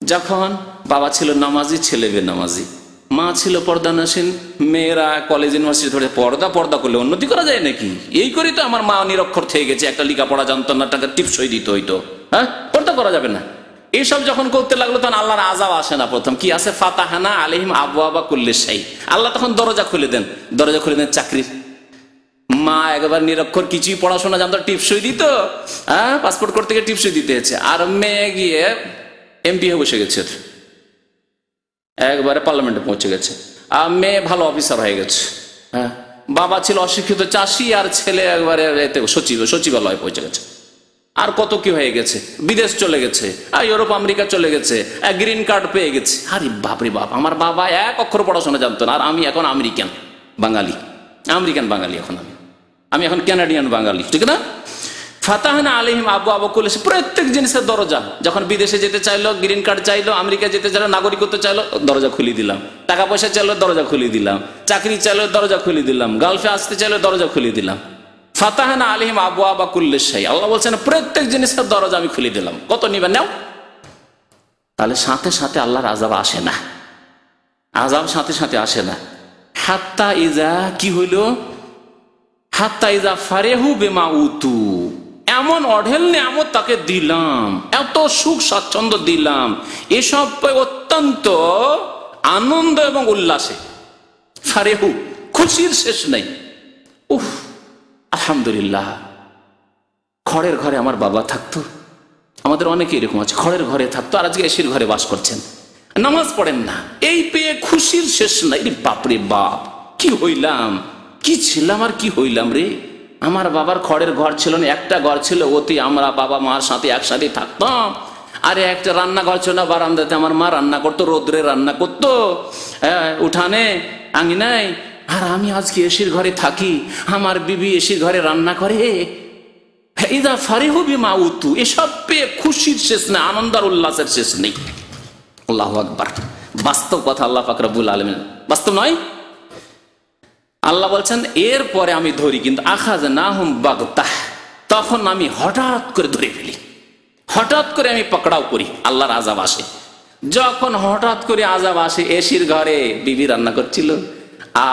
যখন বাবা ছিল নামাজি, ছেলে বেনামাজি, মা ছিল পর্দানাসীন, মেয়েরা কলেজ ইউনিভার্সিটি ধরে পর্দা করলে উন্নতি করা যায় নাকি? এই করি তো আমার মা নিরক্ষর থেকে গেছে, একটা লেখাপড়া জানতো না, টাকা টিপসই দিতে হইতো, হ্যাঁ, পর্দা করা যাবে না। এইসব যখন করতে লাগলো তখন আল্লাহর আযাব আসে না। প্রথম কি আছে? ফাতাহানা আলাইহিম আবওয়াবা কুল্লি শাই, আল্লাহ তখন দরজা খুলে দেন। চাকরির। মা একবার নিরক্ষর, কিছুই পড়াশোনা জানতো, টিপসই দিত, হ্যাঁ, পাসপোর্ট করতে গিয়ে টিপসই দিতে হচ্ছে। আর মেয়ে গিয়ে এমপি হয়ে বসে গেছে, একবারে পার্লামেন্টে পৌঁছে গেছে, আর মেয়ে ভালো অফিসার হয়ে গেছে। হ্যাঁ, বাবা ছিল অশিক্ষিত চাষি, আর ছেলে একবারে সচিবালয়ে পৌঁছে গেছে। আর কত কি হয়ে গেছে, বিদেশ চলে গেছে, আর ইউরোপ আমেরিকা চলে গেছে, গ্রিন কার্ড পেয়ে গেছে। আরে বাপরে বাপ, আমার বাবা এক অক্ষর পড়াশোনা জানতো না, আর আমি এখন আমেরিকান বাঙালি এখন আমি এখন কানাডিয়ান বাঙালি, ঠিক না? ফাতাহানা আলাইহিম আবওয়াবা কুল্লি শাই, প্রত্যেক জিনিসের দরজা। যখন বিদেশে যেতে চাইলো, গ্রিন কার্ড চাইলো, আমেরিকা যেতে চাইলো, নাগরিকত্ব চাইলো, দরজা খুলে দিলাম। টাকা পয়সা চাইলো, দরজা খুলে দিলাম। চাকরি চাইলো, দরজা খুলে দিলাম। গালফে আসতে চাইলো, দরজা খুলে দিলাম। ফাতাহানা আলাইহিম আবওয়াবা কুল্লি শাই, আল্লাহ বলছেন প্রত্যেক জিনিসের দরজা আমি খুলে দিলাম। কত নিবেন নাও। তাহলে সাথে সাথে আল্লাহর আযাব আসে না, আযাব সাথে সাথে আসে না। হাত্তা ইজা কি হইল? হাত্তা ইজা ফারেহু বিমা উতু, এমন অঢেল নিয়ামত তাকে দিলাম, এত সুখ স্বাচ্ছন্দ্য দিলাম, এসব অত্যন্ত আনন্দ এবং উল্লাসে। ফারেহু, খুশির শেষ নেই। উফ, আলহামদুলিল্লাহ, খড়ের ঘরে আমার বাবা থাকতো, আমাদের অনেকে এরকম আছে, খড়ের ঘরে থাকতো, আর আজকে এসির ঘরে বাস করছেন, নামাজ পড়েন না, এই পেয়ে খুশির শেষ নাই। বাপরে বাপ, কি হইলাম, কি ছিলাম আর কি হইলাম রে। আমার বাবার খড়ের ঘর ছিল না, একটা ঘর ছিল, ওতে আমরা বাবা মার সাথে একসাথে থাকতাম। আরে একটা রান্নাঘর ছিল না, বারান্দাতে আমার মা রান্না করতো, রোদ্রে রান্না করতো, উঠানে আঙিনায়। আর আমি আজকে এসির ঘরে থাকি, আমার বিবি এসির ঘরে রান্না করে। ইদা ফারিহু বিমা উতু, এসব পেয়ে খুশির শেষ নেই, আনন্দ আর উল্লাসের শেষ নেই। আল্লাহু আকবার, বাস্তব কথা আল্লাহ পাক রব্বুল আলামিন, বাস্তব নয়। আল্লাহ বলছেন এরপরে আমি ধরি, কিন্তু আখাযনাহুম বাগতাহ, তখন আমি হঠাৎ করে ধরে ফেলি, হঠাৎ করে আমি পকড়াও করি। আল্লাহর আযাব আসে যখন হঠাৎ করে আযাব আসে। এসির ঘরে বিবি রান্না করছিল,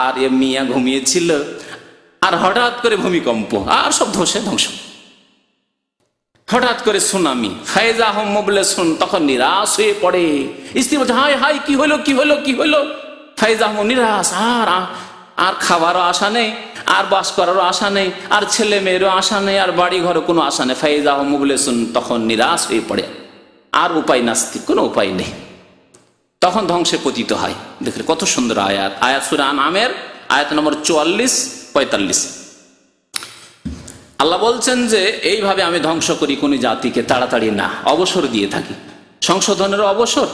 আর এ মিয়া ঘুমিয়েছিল, আর হঠাৎ করে ভূমিকম্প, আর সব ধ্বংস। হঠাৎ করে সুনামি, ফায়জা হুম মুবলিসুন, তখন নিরাশ হয়ে পড়ে। স্ত্রী বলছে হায় হায়, কি হলো কি হলো কি হলো। ফাইজাহম নিরাশ, আর খাবারও আশা নেই, আর বাস করারও আশা নেই, আর ছেলে মেয়েরও আশা নেই, আর বাড়ি ঘরে কোনো আশা নেই। ফাইজাহম মুবলিসুন, তখন নিরাশ হয়ে পড়ে, আর উপায় নাস্তিক, কোনো উপায় নেই, তখন ধ্বংসে পতিত হয়। দেখলে কত সুন্দর আয়াত। আয়াত সূরা আনআমের আয়াত নম্বর 44-45। আল্লাহ বলছেন যে এইভাবে আমি ধ্বংস করি কোন জাতিকে, তাড়াতাড়ি না, অবসর দিয়ে থাকি, সংশোধনের অবসর।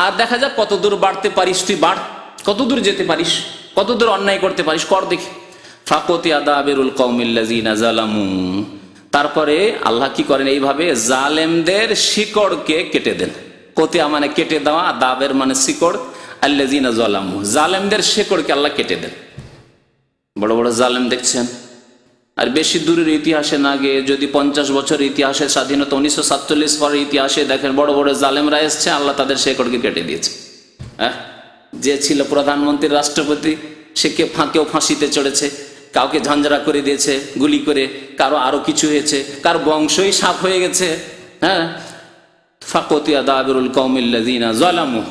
আর দেখা যাক কতদূর বাড়তে পারিস, তুই বাড়, কতদূর যেতে পারিস, কতদূর অন্যায় করতে পারিস, কর দেখি। ফাকুতি আদাবিরুল কওমিল্লাযিনা যালামু, তারপরে আল্লাহ কি করেন, এইভাবে জালেমদের শিকড়কে কেটে দেন। কতিয়া মানে কেটে দেওয়া, দাবের মানে শিকড়, আল্লাযিনা যালামু, জালেমদের শিকড়কে আল্লাহ কেটে দেন। বড় বড় জালেম দেখছেন, আর বেশি দূরের ইতিহাসে না গিয়ে যদি 50 বছর ইতিহাসে, স্বাধীনতা 1947 পরের ইতিহাসে দেখেন, বড় বড় জালেমরা এসছে, আল্লাহ তাদের শেকড়কে কেটে দিয়েছে। হ্যাঁ, যে ছিল প্রধানমন্ত্রী, রাষ্ট্রপতি, সে কেউ ফাঁসিতে চড়েছে, কাউকে ঝঞ্ঝরা করে দিয়েছে গুলি করে, কারো আরো কিছু হয়েছে, কার বংশই সাফ হয়ে গেছে। হ্যাঁ, ফাকুতিয়া দাবিরুল কওমিল্লাযিনা যালামু,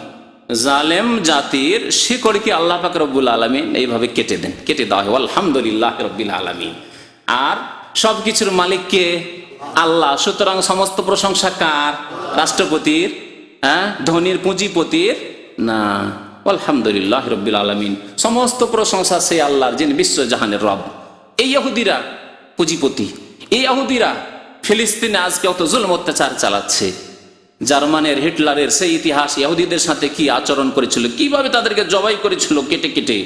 জালেম জাতির শিকড়কে আল্লাহ পাক রব্বুল আলামিন এইভাবে কেটে দেন, কেটে দেওয়া হয়। আলহামদুলিল্লাহি রাব্বিল আলামিন। আর সবকিছুর মালিক কে? আল্লাহ। সুতরাং সমস্ত প্রশংসা কার? রাষ্ট্রপতির? হ্যাঁ, ধনীর পুঁজিপতির না। আলহামদুলিল্লাহি রাব্বিল আলামিন, সমস্ত প্রশংসা সেই আল্লাহর, যিনি বিশ্বজাহানের রব। এই ইহুদিরা পুঁজিপতি, এই ইহুদিরা ফিলিস্তিনে আজকে অত জুলম অত্যাচার চালাচ্ছে। জার্মানের হিটলারের সেই ইতিহাস, ইহুদিদের সাথে কি আচরণ করেছিল, কিভাবে তাদেরকে জবাই করেছিল কেটে কেটে,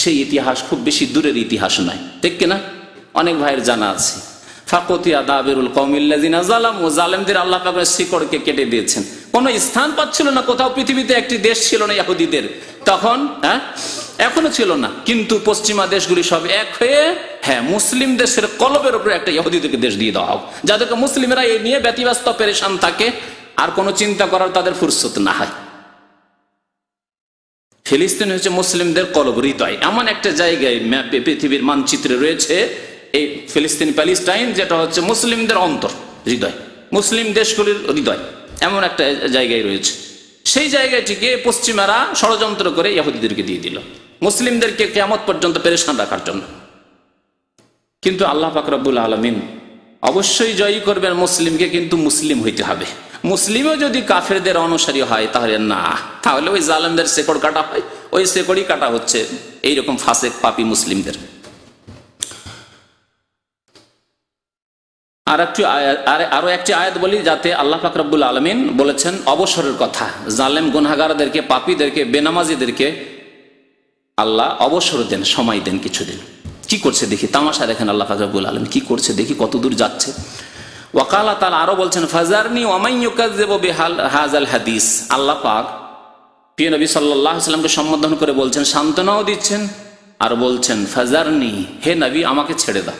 সেই ইতিহাস খুব বেশি দূরের ইতিহাস নয়, ঠিক কিনা? অনেক ভাইয়ের জানা আছে। ফাকুতিয়া দাবিরুল কওমিল্লাযিনা যালামু, জালেমদের আল্লাহ পাক শিকড়কে কেটে দিয়েছেন। কোনো স্থান পাচ্ছিল না, কোথাও পৃথিবীতে একটি দেশ ছিল না ইহুদিদের তখন। হ্যাঁ, এখনো ছিল না, কিন্তু পশ্চিমা দেশগুলি সব এক হয়ে, হ্যাঁ, মুসলিম দেশের কলবের উপরে একটা ইহুদিদেরকে দেশ দিয়ে দেওয়া হোক, যাদেরকে মুসলিমরা এই নিয়ে ব্যতিব্যস্ত পেরেশান থাকে, আর কোনো চিন্তা করার তাদের ফুরসত না হয়। ফিলিস্তিন হচ্ছে মুসলিমদের কলব, হৃদয়, এমন একটা জায়গায় ম্যাপে পৃথিবীর মানচিত্রে রয়েছে এই ফিলিস্তিন প্যালেস্টাইন, যেটা হচ্ছে মুসলিমদের অন্তর, হৃদয়, মুসলিম দেশগুলির হৃদয়, এমন একটা জায়গায় রয়েছে। সেই জায়গাটিকে পশ্চিমারা ষড়যন্ত্র করে ইহুদিদেরকে দিয়ে দিল, মুসলিমদেরকে কিয়ামত পর্যন্ত পেরেশান রাখার জন্য। কিন্তু আল্লাহ পাক রব্বুল আলামিন অবশ্যই জয়ী করবেন মুসলিমকে, কিন্তু মুসলিম হইতে হবে। মুসলিমও যদি কাফেরদের অনুসারী হয় তাহলে না, তাহলে ওই জালেমদের শেকড় কাটা হয়, ওই শেকড়ই কাটা হচ্ছে এইরকম ফাসেক পাপী মুসলিমদের। আরো একটি আয়াত বলি, যাতে আল্লাহ পাক রব্বুল আলামিন বলেছেন অবসরের কথা। জালেম গুনাহগারদেরকে, পাপীদেরকে, বেনামাজিদেরকে আল্লাহ অবসর দেন, সময় দেন কিছুদিন। কি করছে দেখি, তামাশা দেখেন আল্লাহ পাক রব্বুল আলামিন কি করছে দেখি, কতদূর যাচ্ছে। ওয়াকালা তাআলা আরো বলছেন, ফাজারনি ওয়া মান ইউকাযযিবু বিহাযাল হাদিস। আল্লাহ পাক প্রিয় নবী সাল্লাল্লাহু আলাইহি ওয়াসাল্লামকে সম্বোধন করে বলছেন, সান্ত্বনাও দিচ্ছেন, আর বলছেন ফাজারনি, হে নবী আমাকে ছেড়ে দাও।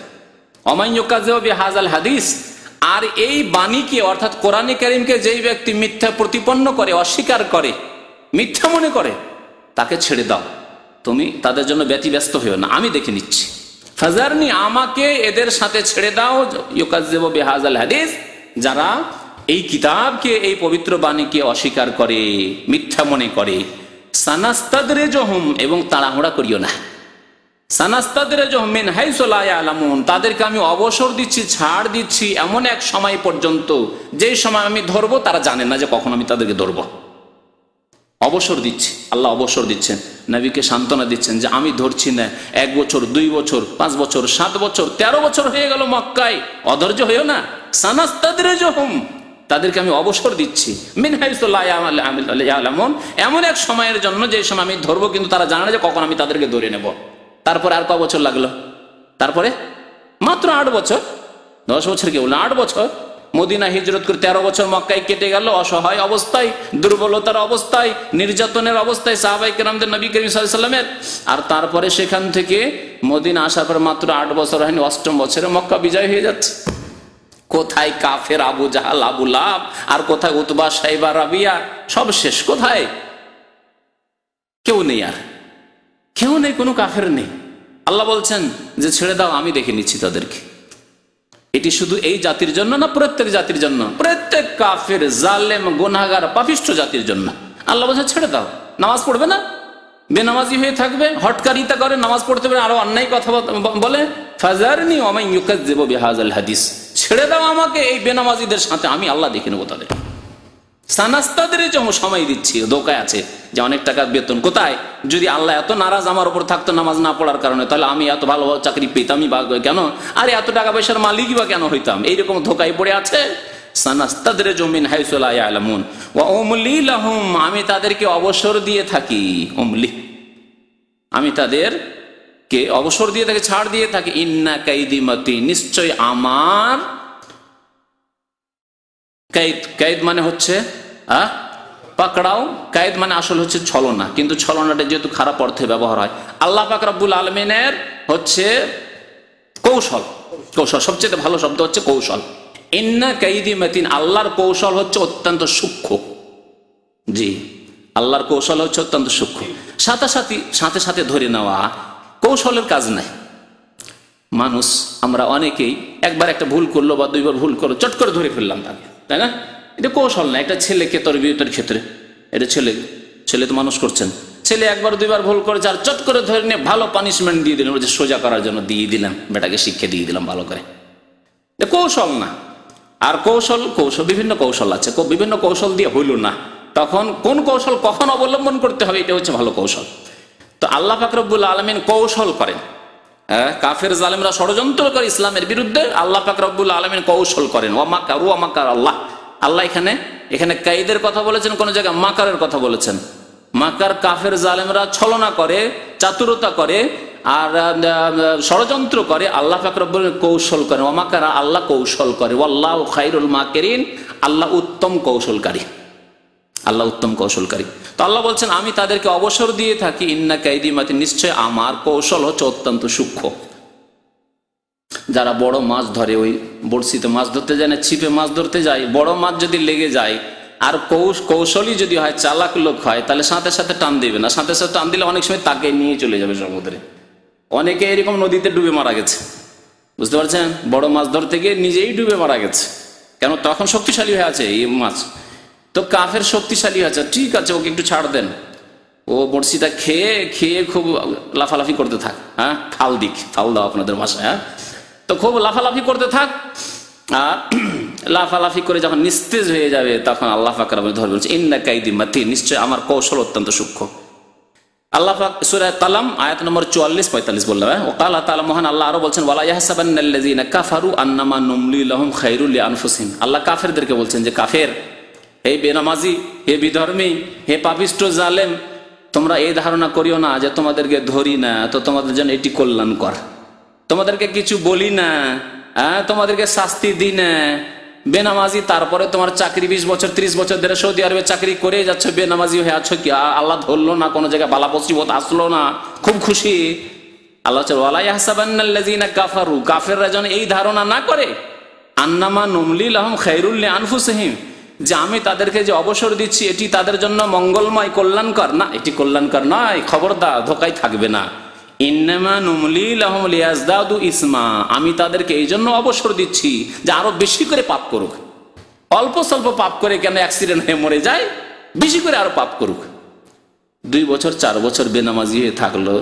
ওয়া মান ইউকাযযিবু বিহাযাল হাদিস, আর এই বাণীকে অর্থাৎ কোরআনে কারীমকে যেই ব্যক্তি মিথ্যা প্রতিপন্ন করে, অস্বীকার করে, মিথ্যা মনে করে, তাকে ছেড়ে দাও, তুমি তাদের জন্য ব্যতিব্যস্ত হইও না, আমি দেখে নিচ্ছি। ফাজারনি, আমাকে এদের সাথে ছেড়ে দাও, ইউকাযযিবু বিহাযাল হাদিস, যারা এই কিতাবকে, এই পবিত্র বাণীকে অস্বীকার করে, মিথ্যা মনে করে। সানাস্তাদরিজুহুম, এবং তাড়াহুড়া করিও না। সানাস্তাদরিজুহুম মিন হাইসু লা ইয়ালামুন, তাদেরকে আমি অবসর দিচ্ছি, ছাড় দিচ্ছি এমন এক সময় পর্যন্ত, যেই সময় আমি ধরবো তারা জানে না যে কখন আমি তাদেরকে ধরবো। অবসর দিচ্ছি, আল্লাহ অবসর দিচ্ছেন, নবীকে সান্ত্বনা দিচ্ছেন যে আমি ধরছি না। 1 বছর, 2 বছর, 5 বছর, 7 বছর, 13 বছর হয়ে গেল মক্কায়, অধৈর্য হইও না। সানাস্তাদরিজুহুম, তাদেরকে আমি অবসর দিচ্ছি, মিন হাইসু লা ইয়ালামুন, এমন এক সময়ের জন্য যে সময় আমি ধরবো, কিন্তু তারা জানে না যে কখন আমি তাদেরকে ধরে নেব। তারপরে আর কয় বছর লাগলো? তারপরে মাত্র 8 বছর, 10 বছর কেউ না, 8 বছর। মদিনা হিজরত করে 13 বছর মক্কায় কেটে গেল, অসহায় অবস্থায়, দুর্বলতার অবস্থায়, নির্যাতনের অবস্থায় সাহাবায়ে কেরামদের, নবী করিম সাল্লাল্লাহু আলাইহি ওয়াসাল্লামের। আর তারপরে সেখান থেকে মদিনা আসার পর মাত্র 8 বছর হয়নি, 8ম বছরে মক্কা বিজয় হয়ে যাচ্ছে। কোথায় কাফের আবু জাহাল, আবু লাহাব, আর কোথায় উতবা, সাইবা, রাবিয়া, সব শেষ। কোথায়? কেউ নেই, আর কেউ নেই, কোনো কাফের নেই। আল্লাহ বলছেন যে ছেড়ে দাও, আমি দেখে নিচ্ছি তাদেরকে। এটি শুধু এই জাতির জন্য না, প্রত্যেক জাতির জন্য, প্রত্যেক কাফের, জালেম, গুনাহগার, পাপিষ্ঠ জাতির জন্য আল্লাহ বলছেন ছেড়ে দাও। নামাজ পড়বে না, বেনামাজি হয়ে থাকবে, হটকারিতা করে, নামাজ পড়তে পারে, আরো অন্যায় কথা বলে। ফাজারনি ওয়া মান ইউকাযযিবু বিহাযাল হাদিস, ছেড়ে দাও আমাকে এই বেনামাজিদের সাথে, আমি আল্লাহ দেখে নেবো তাদের। সানাস্তাদের সময় দিচ্ছি, ধোকায় আছে যে অনেক টাকার বেতন। কোথায়? যদি আল্লাহ এত নারাজ আমার উপর থাকতো নামাজ না পড়ার কারণে, তাহলে আমি এত ভালো চাকরি পেতামই বা কেন, আর এত টাকা পয়সার মালিকই বা কেন হইতাম? এইরকম ধোকায় পড়ে আছে। সানাস্তাদরিজুম মিন হাইসু লা ইয়ালামুন ওয়া উমলি লাহুম, আমি তাদেরকে অবসর দিয়ে থাকি। উমলি, আমি তাদেরকে অবসর দিয়ে থাকি, ছাড় দিয়ে থাকি। ইন্না কাইদি মতি, নিশ্চয় আমার কায়েদ। কায়েদ মানে হচ্ছে পাকড়াও। কায়েদ মানে আসলে হচ্ছে ছলনা, কিন্তু ছলনাটা যেহেতু খারাপ অর্থে ব্যবহার হয়, আল্লাহ পাক রব্বুল আলামিনের হচ্ছে কৌশল। কৌশল সবচেয়ে ভালো শব্দ হচ্ছে কৌশল। ইন্না কাইদি মাতিন, আল্লাহর কৌশল হচ্ছে অত্যন্ত সূক্ষ্ম। জি, আল্লাহর কৌশল হচ্ছে অত্যন্ত সূক্ষ্ম। সাথে সাথে ধরে নেওয়া কৌশলের কাজ নাই। মানুষ আমরা অনেকেই একবার একটা ভুল করলো বা দুইবার ভুল করলো, চট করে ধরে ফেললাম তাকে, তাই না? এটা কৌশল না। একটা ছেলেকে তরবিয়তের ক্ষেত্রে, এটা ছেলে তো মানুষ করছেন, ছেলে একবার দুইবার ভুল করেছে আর চট করে ধরে নিয়ে ভালো পানিশমেন্ট দিয়ে দিলাম, যে সোজা করার জন্য দিয়ে দিলাম, বেটাকে শিক্ষা দিয়ে দিলাম ভালো করে। এটা কৌশল না। আর কৌশল বিভিন্ন কৌশল আছে, বিভিন্ন কৌশল দিয়ে হইল না, তখন কোন কৌশল কখন অবলম্বন করতে হবে, এটা হচ্ছে ভালো কৌশল। তো আল্লাহ পাক রব্বুল আলামিন কৌশল করেন। কাফের জালেমরা ষড়যন্ত্র করে ইসলামের বিরুদ্ধে, আল্লাহ পাক রব্বুল আলামিন কৌশল করেন। ওয়া মাকারু ওয়া মাকার আল্লাহ। আল্লাহ এখানে কাইদের কথা বলেছেন, কোন জায়গায় মাকারের কথা বলেছেন। মাকার কাফের জালেমরা ছলনা করে, চাতুরতা করে আর ষড়যন্ত্র করে, আল্লাহ পাক রব্বুল কৌশল করেন। ওয়া মাকারা, আল্লাহ কৌশল করে। ওয়াল্লাহু খায়রুল মাকিরিন, আল্লাহ উত্তম কৌশলকারী। আল্লাহ উত্তম কৌশলকারী। তো আল্লাহ বলছেন আমি তাদেরকে অবসর দিয়ে থাকি। ইন্না কাইদি মাতিন, নিশ্চয় আমার কৌশল হচ্ছে অত্যন্ত সূক্ষ্ম। যারা বড় মাছ ধরে, ওই বড়শিতে মাছ ধরতে যায় না, ছিপে মাছ ধরতে যায়, বড় মাছ যদি লেগে যায় আর কৌশলী যদি হয়, চালাক লোক হয়, তাহলে সাথে সাথে টান দিবে না। সাথে সাথে টান দিলে অনেক সময় তাকে নিয়ে চলে যাবে সমুদ্রে। অনেকে এরকম নদীতে ডুবে মারা গেছে, বুঝতে পারছেন? বড় মাছ ধরতে গিয়ে নিজেই ডুবে মারা গেছে। কেন? তখন শক্তিশালী হয়ে আছে এই মাছ। তো কাফের শক্তিশালী আছে, ঠিক আছে ওকে একটু ছাড় দেন, ও বড়শিটা খেয়ে খুব লাফালাফি করতে থাক। হ্যাঁ, ফাল দাও আপনাদের ভাষায়। হ্যাঁ, তো খুব লাফালাফি করতে থাক। আর লাফালাফি করে যখন নিস্তেজ হয়ে যাবে, তখন আল্লাহ পাক রব্বুল ধরে বলছে ইন্না কাইদি মাতিন, নিশ্চয় আমার কৌশল অত্যন্ত সূক্ষ্ম। আল্লাহ পাক সূরা কালাম আয়াত নম্বর 44-45 বললেন। ওয়াকাল তাআলা, মহান আল্লাহ আরো বলছেন ওয়ালা ইয়াহসাবান্নাল্লাযীনা কাফারু আন্নামা নুমলি লাহুম খায়রুল লিআনফুসিহিম। আল্লাহ কাফেরদেরকে বলছেন যে কাফের, হে বেনামাজি, হে বিধর্মী, হে পাপিষ্ট জালেম, তোমরা এই ধারণা করিও না যে তোমাদেরকে ধরি না তো তোমাদের জন্য এটি কল্যাণকর, তোমাদেরকে কিছু বলি না, তোমাদেরকে শাস্তি দিই না। বেনামাজি, তারপরে তোমার চাকরি 20 বছর 30 বছর ধরে সৌদি আরবে চাকরি করে যাচ্ছ, বেনামাজি হয়ে আছো, কি আল্লাহ ধরলো না? কোনো জায়গায় বালা মুসিবত আসলো না? খুব খুশি। আল্লাহ ওয়ালা ইয়াহসাবান্নাল্লাযীনা কাফারু, কাফেররা যেন এই ধারণা না করে আন্নামা নুমলি লাহুম খায়রুল লিআনফুসিহিম, যে আমি তাদেরকে যে অবসর দিচ্ছি এটি তাদের জন্য মঙ্গলময়, কল্যাণকর। না, এটি কল্যাণকর নয়, খবরদার, ধোকায় থাকবে না। ইন্নামা নুমলি লাহুম লিয়াজদাদু ইসমা, আমি তাদেরকে এই জন্য অবসর দিচ্ছি যে আরো বেশি করে পাপ করুক। অল্প স্বল্প পাপ করে কেন অ্যাক্সিডেন্ট হয়ে মরে যায়, বেশি করে আরো পাপ করুক। 2 বছর 4 বছর বেনামাজি হয়ে থাকলো,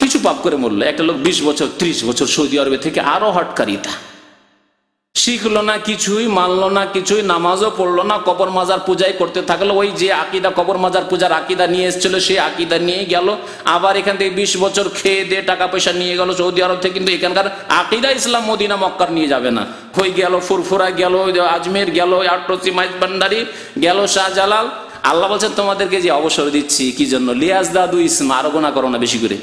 কিছু পাপ করে মরলো। একটা লোক 20 বছর 30 বছর সৌদি আরবে থেকে আরো হটকারিতা, শিখলো না কিছুই, মানলো না কিছুই, নামাজও পড়লো না, কবর মাজার পূজাই করতে থাকলো। ওই যে আকিদা, কবর মাজার পূজার আকিদা নিয়ে এসেছিল, সেই আকিদা নিয়ে গেল। আবার এখান থেকে 20 বছর খেয়ে দিয়ে টাকা পয়সা নিয়ে গেল সৌদি আরব থেকে, কিন্তু এখানকার আকিদা ইসলাম মদিনা মক্কার নিয়ে যাবে না। হয়ে গেল ফুরফুরা, গেল আজমের, গেল আটরসি মাইজ ভান্ডারি, গেল শাহজালাল। আল্লাহ বলছেন তোমাদেরকে যে অবসর দিচ্ছি কি জন্য? লিয়াজদাদু ইসমা, আরো গুনাহ করো না বেশি করে।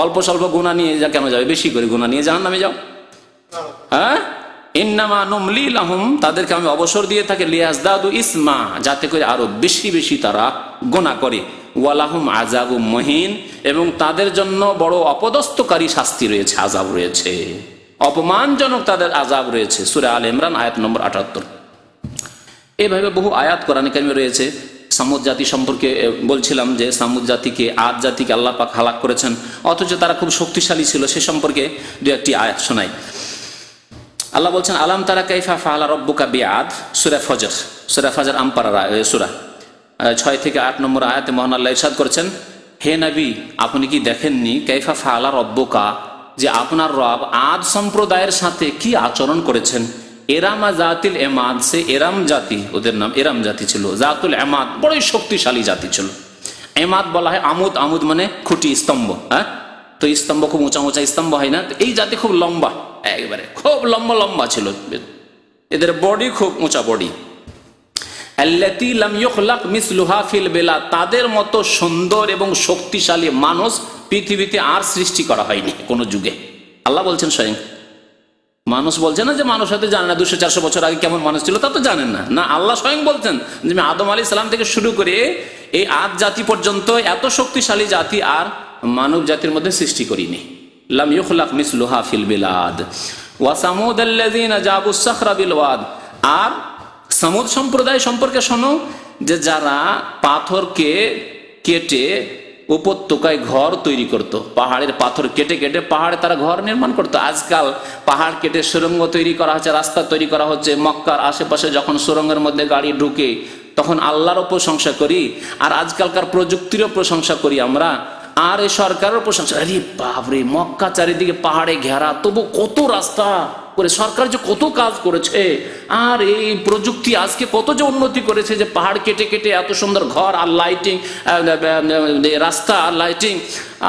অল্প স্বল্প গুনাহ নিয়ে যা কেন যাবে? বেশি করে গুনাহ নিয়ে জাহান্নামে যাও। হ্যাঁ, ইন্নামা নুমলি লাহুম, তাদেরকে আমি অবসর দিয়ে থাকি লিয়াজদাদু ইসমা, যাতে করে আরো বেশি বেশি তারা গুনাহ করে। ওয়ালাহুম আযাবুম মুহিন, এবং তাদের জন্য বড় অপদস্থকারী শাস্তি রয়েছে, আযাব রয়েছে, অপমানজনক তাদের আযাব রয়েছে। সূরা আলে ইমরান আয়াত নম্বর 78। এভাবে বহু আয়াত কোরআনে কারিমে রয়েছে। সামুদ জাতি সম্পর্কে বলছিলাম যে সামুদ জাতিকে, আদ জাতিকে আল্লাহ পাক হালাক করেছেন, অথচ তারা খুব শক্তিশালী ছিল। সে সম্পর্কে 2-1টি আয়াত শোনাই। আল্লাহ বলছেন আলাম তারা কাইফা ফাআলা রাব্বুকা বিআদ, সূরা ফজর, সূরা ফজর আমপারা সূরা 6 থেকে 8 নম্বর আয়াতে মহান আল্লাহ ইরশাদ করেছেন হে নবী, আপনি কি দেখেননি কাইফা ফাআলা রব্বুকা, যে আপনার রব আদ সম্প্রদায়ের সাথে কি আচরণ করেছেন। এরামা জাতিল এমাদ, সে এরাম জাতি, ওদের নাম এরাম জাতি ছিল। জাতুল এমাদ, বড়ই শক্তিশালী জাতি ছিল। এমাদ বলা হয় আমুদ, আমুদ মানে খুঁটি, স্তম্ভ। হ্যাঁ, তো স্তম্ভ খুব উঁচা উঁচা স্তম্ভ হয় না, এই জাতি খুব লম্বা, একবারে খুব লম্বা লম্বা ছিল, এদের বডি খুব উঁচা বডি। আল্লাতী লাম ইউখলাক মিসলুহা ফিল বিলাদ, তাদের মতো সুন্দর এবং শক্তিশালী মানুষ পৃথিবীতে আর সৃষ্টি করা হয়নি কোন যুগে। আল্লাহ বলছেন স্বয়ং, মানুষ বলছে না যে মানুষ হয়তো জানে না 200-400 বছর আগে কেমন মানুষ ছিল, তা তো জানেন না। না, আল্লাহ স্বয়ং বলছেন যে আমি আদম আলাইহিস সালাম থেকে শুরু করে এই আদ জাতি পর্যন্ত এত শক্তিশালী জাতি আর মানব জাতির মধ্যে সৃষ্টি করিনি। লাম ইউখলাক মিসলুহা ফিল বিলাদ ওয়া সামুদ আল্লাযীনা জাবুস সাখরা বিল ওয়াদ। আর সামুদ সম্প্রদায় সম্পর্কে শোনো, যে যারা পাথরকে কেটে উপত্যকায় ঘর তৈরি করত, পাহাড়ের পাথর কেটে কেটে পাহাড়ে তারা ঘর নির্মাণ করত। আজকাল পাহাড় কেটে সুড়ঙ্গ তৈরি করা হচ্ছে, রাস্তা তৈরি করা হচ্ছে। মক্কার আশেপাশে যখন সুড়ঙ্গের মধ্যে গাড়ি ঢুকে তখন আল্লাহরও প্রশংসা করি, আর আজকালকার প্রযুক্তিরও প্রশংসা করি আমরা, আর এই সরকারের প্রশংসা। আরে বাপরে, মক্কা চারিদিকে পাহাড়ে ঘেরা, তবু কত রাস্তা করে সরকার যে কত কাজ করেছে, আর এই প্রযুক্তি আজকে কত যে উন্নতি করেছে, যে পাহাড় কেটে কেটে এত সুন্দর ঘর আর লাইটিং, রাস্তা আর লাইটিং,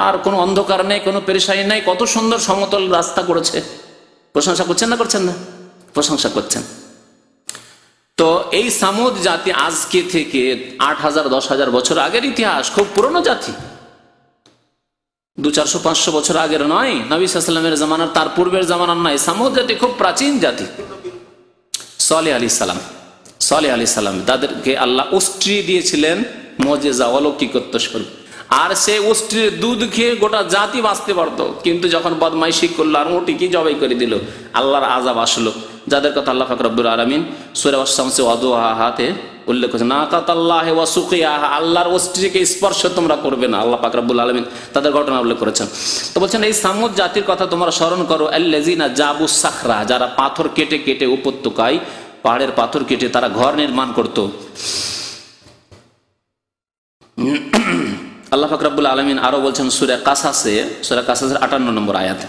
আর কোনো অন্ধকার নেই, কোনো পেরেশানি নেই, কত সুন্দর সমতল রাস্তা করেছে। প্রশংসা করছেন না করছেন না? প্রশংসা করছেন। তো এই সামুদ জাতি আজকে থেকে 8000-10,000 বছর আগের ইতিহাস, খুব পুরনো জাতি, 200-400-500 বছর আগের নয়, নবী সাল্লাল্লাহু আলাইহি ওয়াসাল্লামের জামানার, তার পূর্বের জামানার নয়। সামুদ জাতি খুব প্রাচীন জাতি। সালেহ আলাইহিস সালাম তাদেরকে আল্লাহ উষ্ট্রি দিয়েছিলেন, মুজিজা, অলৌকিকত্ব স্বরূপ। আর সে উষ্ট্রির দুধ খেয়ে গোটা জাতি বাঁচতে পারতো, কিন্তু যখন বদমাইশি করলো আর ওটিকে জবাই করে দিল, আল্লাহর আযাব আসলো। যাদের কথা আল্লাহ পাক রব্বুল আলামিন সূরা আশ-শামসে ওয়াদুহাতে উল্লেখ করেছেন, নাকাতাল্লাহি ওয়া সুকিয়াহা, আল্লাহর ওষ্ট্রিকে স্পর্শ তোমরা করবে না। আল্লাহ পাক রব্বুল আলামিন তাদের ঘটনা উল্লেখ করেছেন। তো বলছেন এই সামুদ জাতির কথা তোমরা স্মরণ করো, আল্লাযিনা জাবুস সাখরা, যারা পাথর কেটে কেটে উপত্যকায় পাহাড়ের পাথর কেটে তারা ঘর নির্মাণ করত। আল্লাহ পাক রব্বুল আলামিন আরো বলছেন সূরা কাসাসের 58 নম্বর আয়াত,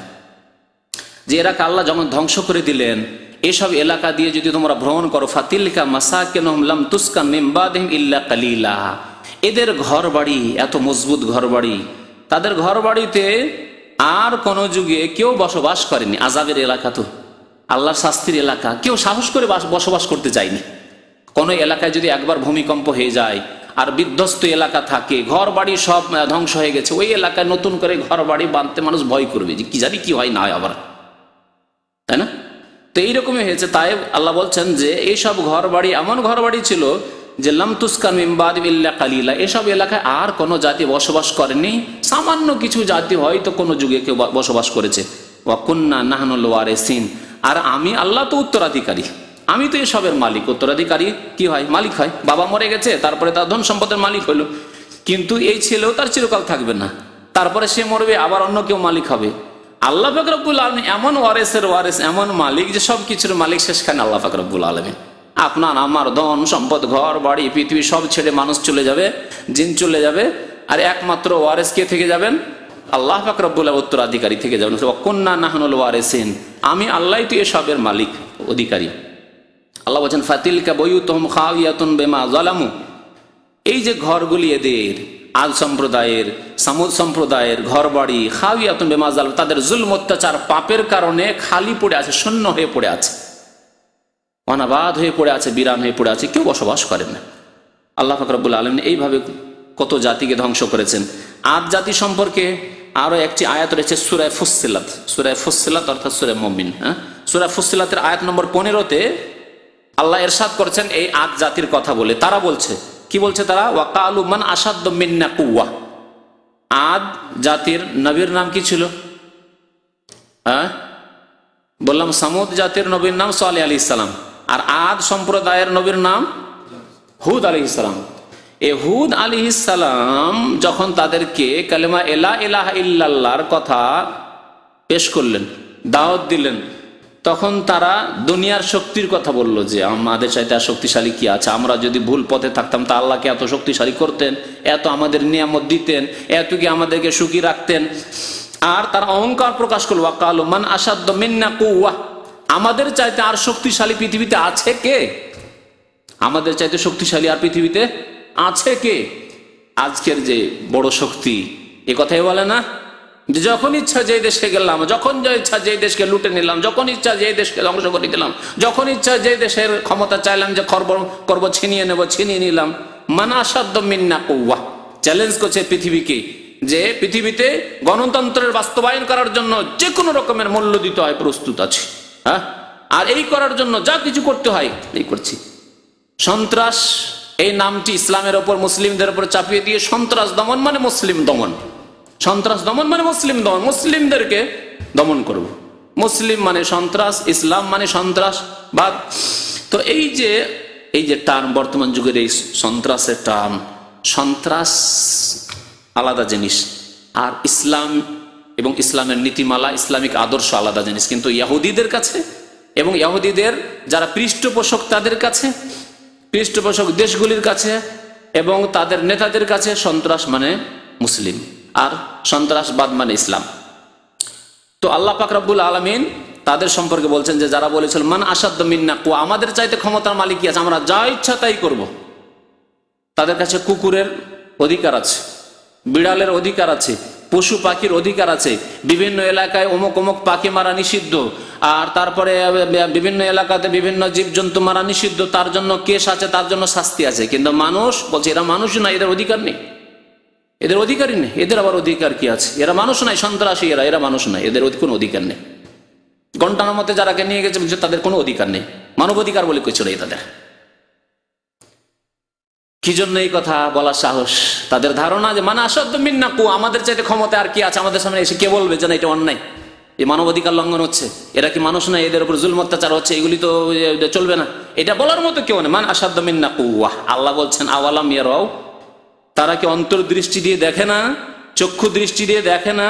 যে এরাকে আল্লাহ যখন ধ্বংস করে দিলেন, এসব এলাকা দিয়ে যদি তোমরা ভ্রমণ করো, ফাতিলকা মাসাকিনুহুম লাম তুসকান মিন বাদিহিম ইল্লা কালিলা, এদের ঘর বাড়ি এত মজবুত ঘর বাড়ি, তাদের ঘর বাড়িতে আর কোন যুগে কেউ বসবাস করেনি। আযাবের এলাকা, তো আল্লাহর শাস্তির এলাকা, কেউ সাহস করে বসবাস করতে চায়নি। কোন এলাকায় যদি একবার ভূমিকম্প হয়ে যায় আর বিধ্বস্ত এলাকা থাকে, ঘর বাড়ি সব ধ্বংস হয়ে গেছে, ওই এলাকায় নতুন করে ঘর বাড়ি বাঁধতে মানুষ ভয় করবে, যে কি জানি কি হয় না হয় আবার, তাই না? তো এইরকমই হয়েছে। তাই আল্লাহ বলছেন যে এইসব ঘর বাড়ি এমন ঘর বাড়ি ছিল যে লাম তুসকান মিন বাদিহিম ইল্লা কালিলা, এসব এলাকায় আর কোনো জাতি বসবাস করেনি, সামান্য কিছু জাতি হয়তো কোনো যুগে কেউ বসবাস করেছে। ওয়া কুন্না নাহনুল ওয়ারিসিন, আর আমি আল্লাহ তো উত্তরাধিকারী, আমি তো এসবের মালিক। উত্তরাধিকারী কি হয়? মালিক হয়। বাবা মরে গেছে, তারপরে তার ধন সম্পদের মালিক হলো, কিন্তু এই ছেলেও তার চিরকাল থাকবে না, তারপরে সে মরবে, আবার অন্য কেউ মালিক হবে। আল্লাহ পাক রব্বুল আলামিন এমন ওয়ারিসের ওয়ারিস, এমন মালিক যে সব কিছুর মালিক শেষখানে আল্লাহ পাক রব্বুল আলামিন। আপনার আমার ধন সম্পদ, ঘর বাড়ি, পৃথিবী সব ছেড়ে মানুষ চলে যাবে, জিন চলে যাবে, আর একমাত্র ওয়ারিস কে থেকে যাবেন? আল্লাহ পাক রব্বুল আলামিন উত্তরাধিকারী থেকে যাবেন। কুন্না নাহনুল ওয়ারিসিন, আমি আল্লাহই তো এসবের মালিক, অধিকারী। আল্লাহ বলছেন ফাতিলকা বুয়ুতুহুম খাওয়িয়াতুন বিমা যালামু, এই যে ঘরগুলি এদের আদ সম্প্রদায়ের, সামুদ সম্প্রদায়ের ঘর বাড়ি, খাওয়িয়াতুন বিমা যালামু, তাদের জুলম অত্যাচার পাপের কারণে খালি পড়ে আছে, শূন্য হয়ে পড়ে আছে, অনাবাদ হয়ে পড়ে আছে, বিরান হয়ে পড়ে আছে, কেউ বসবাস করেন না। আল্লাহ পাক রব্বুল আলামিন এইভাবে কত জাতিকে ধ্বংস করেছেন। আদ জাতি সম্পর্কে আরো একটি আয়াত রয়েছে সূরা ফুসসিলাত অর্থাৎ সূরা মুমিন। সূরা ফুসসিলাতের আয়াত নম্বর 15-তে আল্লাহ ইরশাদ করেছেন এই আদ জাতির কথা বলে। তারা বলছে, কি বলছে তারা? ওয়াকালু মান আশাদ্দু মিন্না কুওয়া। আদ জাতির নবীর নাম কি ছিল? বললাম সামুদ জাতির নবীর নাম সালেহ আলাইহিস সালাম, আর আদ সম্প্রদায়ের নবীর নাম হুদ আলাইহিস সালাম। এ হুদ আলাইহিস সালাম যখন তাদেরকে কালেমা লা ইলাহা ইল্লাল্লাহর কথা পেশ করলেন, দাওয়াত দিলেন, তখন তারা দুনিয়ার শক্তির কথা বলল, যে আমাদের চাইতে আর শক্তিশালী কি আছে, আমরা যদি ভুল পথে থাকতাম তা আল্লাহকে এত শক্তিশালী করতেন, এত আমাদের নিয়ামত দিতেন, এত কি আমাদেরকে সুখী রাখতেন। আর তার অহংকার প্রকাশ করল, ওয়াকালু মান আশাদ্দু মিন্না কুওয়া, আমাদের চাইতে আর শক্তিশালী পৃথিবীতে আছে কে? আমাদের চাইতে শক্তিশালী আর পৃথিবীতে আছে কে? আজকের যে বড় শক্তি, এ কথাই বলে না যে যখন ইচ্ছা যে দেশে গেলাম, যখন যা ইচ্ছা যে দেশকে লুটে নিলাম, যখন ইচ্ছা যে দেশকে ধ্বংস করে দিলাম, যখন ইচ্ছা যে দেশের ক্ষমতা চাইলাম যে করব ছিনিয়ে নেব, ছিনিয়ে নিলাম। মান আশাদ্দু মিন্না কুওয়া, চ্যালেঞ্জ করছে পৃথিবীকে যে পৃথিবীতে গণতন্ত্রের বাস্তবায়ন করার জন্য যে কোনো রকমের মূল্য দিতে হয়, প্রস্তুত আছে। হ্যাঁ, আর এই করার জন্য যা কিছু করতে হয় এই করছি। সন্ত্রাস এই নামটি ইসলামের ওপর, মুসলিমদের উপর চাপিয়ে দিয়ে সন্ত্রাস দমন মানে মুসলিম দমন, সন্ত্রাস দমন মানে মুসলিম দমন, মুসলিমদেরকে দমন করব। মুসলিম মানে সন্ত্রাস, ইসলাম মানে সন্ত্রাসবাদ। তো এই যে টার্ম, বর্তমান যুগের এই সন্ত্রাসের টার্ম, সন্ত্রাস আলাদা জিনিস, আর ইসলাম এবং ইসলামের নীতিমালা, ইসলামিক আদর্শ আলাদা জিনিস। কিন্তু ইহুদিদের কাছে এবং ইহুদিদের যারা পৃষ্ঠপোষক তাদের কাছে, পৃষ্ঠপোষক দেশগুলির কাছে এবং তাদের নেতাদের কাছে সন্ত্রাস মানে মুসলিম, আর সন্ত্রাসবাদ মানে ইসলাম। তো আল্লাহ পাক রব্বুল আলামিন তাদের সম্পর্কে বলছেন যে যারা বলেছিল মান আশাদ্দু মিন্না কুওয়া, আমাদের চাইতে ক্ষমতার মালিক কি আছে, আমরা যা ইচ্ছা তাই করব। তাদের কাছে কুকুরের অধিকার আছে, বিড়ালের অধিকার আছে, পশু পাখির অধিকার আছে, বিভিন্ন এলাকায় অমুক অমুক পাখি মারা নিষিদ্ধ, আর তারপরে বিভিন্ন এলাকাতে বিভিন্ন জীবজন্তু মারা নিষিদ্ধ, তার জন্য কেস আছে, তার জন্য শাস্তি আছে। কিন্তু মানুষ বলছে এরা মানুষ না, এদের অধিকার নেই, এদের অধিকারই নেই। এদের আবার অধিকার কি আছে? এরা মানুষ নাই, সন্ত্রাসী এরা মানুষ নাই, এদের কোনো অধিকার নেই। গন্টানামতে যারাকে নিয়ে গেছে বলছে তাদের কোনো অধিকার নেই, মানব অধিকার বলে কিছু নেই তাদের। কি জন্য এই কথা বলার সাহস? তাদের ধারণা যে মান আশাদ্দু মিন্না কুওয়া, আমাদের চাইতে ক্ষমতা আর কি আছে, আমাদের সামনে এসে কে বলবে যে না এটা অন্যায়, এই মানব অধিকার লঙ্ঘন হচ্ছে, এরা কি মানুষ না, এদের উপর জুলম অত্যাচার হচ্ছে, এগুলি তো চলবে না, এটা বলার মতো কেউ নেই। মান আশাদ্দু মিন্না কুওয়া। আল্লাহ বলছেন আওয়ালাম ইয়ারাও, তারা কি অন্তর্দৃষ্টি দিয়ে দেখে না, চক্ষু দৃষ্টি দিয়ে দেখে না?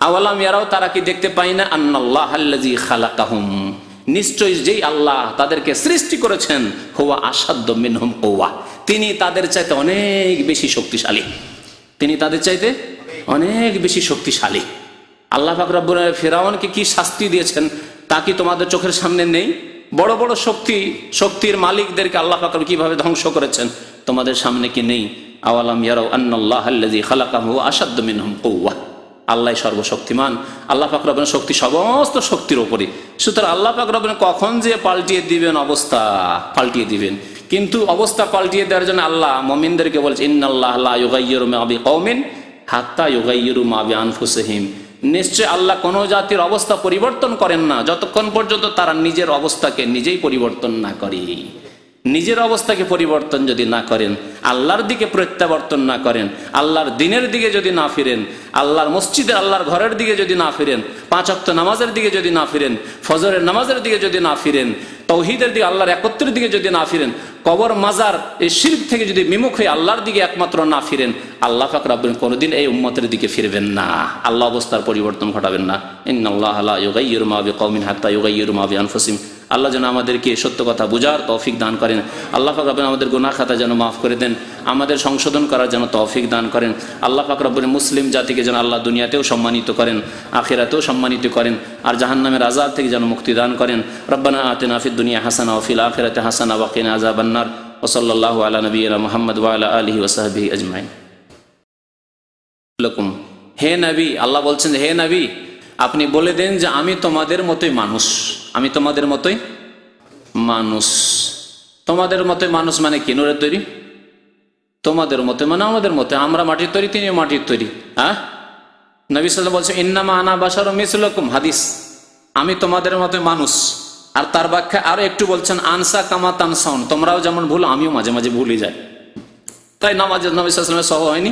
আওয়ালাম ইয়ারাও, তারা কি দেখতে পায় না? আন্নাল্লাহ আল্লাযী খালাকাহুম, নিশ্চয়ই যেই আল্লাহ তাদেরকে সৃষ্টি করেছেন, হুয়া আশাদ্দু মিনহুম কুওয়া, তিনি তাদের চাইতে অনেক বেশি শক্তিশালী, তিনি তাদের চাইতে অনেক বেশি শক্তিশালী। আল্লাহ পাক রব্বুল আলামিন ফিরআউনকে কি শাস্তি দিয়েছেন তা কি তোমাদের চোখের সামনে নেই? বড় বড় শক্তির মালিকদেরকে আল্লাহ পাক কিভাবে ধ্বংস করেছেন তোমাদের সামনে কি নেই? আওয়ালাম ইয়ারাউ আন্নাল্লাহ আল্লাযী খালাকাহুম হুয়া আশাদ্দু মিনহুম কুওয়া, আল্লাহ সর্বশক্তিমান, আল্লাহ পাক রব্বুল শক্তি সমস্ত শক্তির উপরে। সুতরাং আল্লাহ পাক রব্বুল কখন যে পাল্টিয়ে দিবেন, অবস্থা পাল্টিয়ে দিবেন। কিন্তু অবস্থা পাল্টিয়ে দেওয়ার জন্য আল্লাহ মুমিনদেরকে বলছে ইন্নাল্লাহ লা ইউগাইয়িরু মা বিকওমিন হাত্তা ইউগাইয়িরু মা বিআনফুসিহিম, নিশ্চয় আল্লাহ কোনো জাতির অবস্থা পরিবর্তন করেন না যতক্ষণ পর্যন্ত তারা নিজের অবস্থাকে নিজেই পরিবর্তন না করে। নিজের অবস্থাকে পরিবর্তন যদি না করেন, আল্লাহর দিকে প্রত্যাবর্তন না করেন, আল্লাহর দিনের দিকে যদি না ফিরেন, আল্লাহর মসজিদে আল্লাহর ঘরের দিকে যদি না ফিরেন, 5 ওয়াক্ত নামাজের দিকে যদি না ফিরেন, ফজরের নামাজের দিকে যদি না ফিরেন, তাওহীদের দিকে, আল্লাহর একত্রের দিকে যদি না ফিরেন, কবর মাজার এই শিরক থেকে যদি বিমুখ হয়ে আল্লাহর দিকে একমাত্র না ফিরেন, আল্লাহ পাক রব্বুল কোনোদিন এই উম্মতের দিকে ফিরবেন না, আল্লাহ অবস্থার পরিবর্তন ঘটাবেন না। ইন্নাল্লাহা লা ইউগাইয়িরু মা বিকওমিন হাত্তা ইউগাইয়িরু মা বিআনফুসিহিম। আল্লাহ যেন আমাদেরকে সত্য কথা বুঝার তৌফিক দান করেন। আল্লাহ পাক রব্বুল আমাদের গুনাহ খাতা যেন মাফ করে দেন, আমাদের সংশোধন করার যেন তৌফিক দান করেন। আল্লাহ পাক রব্বুল মুসলিম জাতিকে যেন আল্লাহ দুনিয়াতেও সম্মানিত করেন, আখিরাতেও সম্মানিত করেন, আর জাহান্নামের আযাব থেকে যেন মুক্তি দান করেন। রব্বানা আতিনা ফিদ দুনিয়া হাসানা ওয়া ফিল আখিরাতি হাসানা ওয়া কিনা আযাবান নার। ওয়া সাল্লাল্লাহু আলা নবিয়িনা মুহাম্মদ ওয়া আলা আলিহি ওয়া সাহবিহি আজমাইন। হে নবী, আল্লাহ বলছেন হে নবী আপনি বলে দেন যে আমি তোমাদের মতোই মানুষ, আমি তোমাদের মতোই মানুষ। তোমাদের মতোই মানুষ মানে কি? নূরের তৈরি। তোমাদের মতো মানে আমাদের মতো, আমরা মাটির তৈরি, তিনি মাটির তৈরি। হ্যাঁ, নবী সাল্লাল্লাহু আলাইহি ওয়াসাল্লাম বলছেন ইন্নামা আনা বাশারুম মিসলুকুম, হাদিস, আমি তোমাদের মতো মানুষ। আর তার ব্যাখ্যা আরো একটু বলছেন আনসা কামা তানসাউন, তোমরাও যেমন ভুল আমিও মাঝে মাঝে ভুলে যাই। তাই নামাজে নবী সাল্লাল্লাহু আলাইহি ওয়াসাল্লামের সহ হয়নি?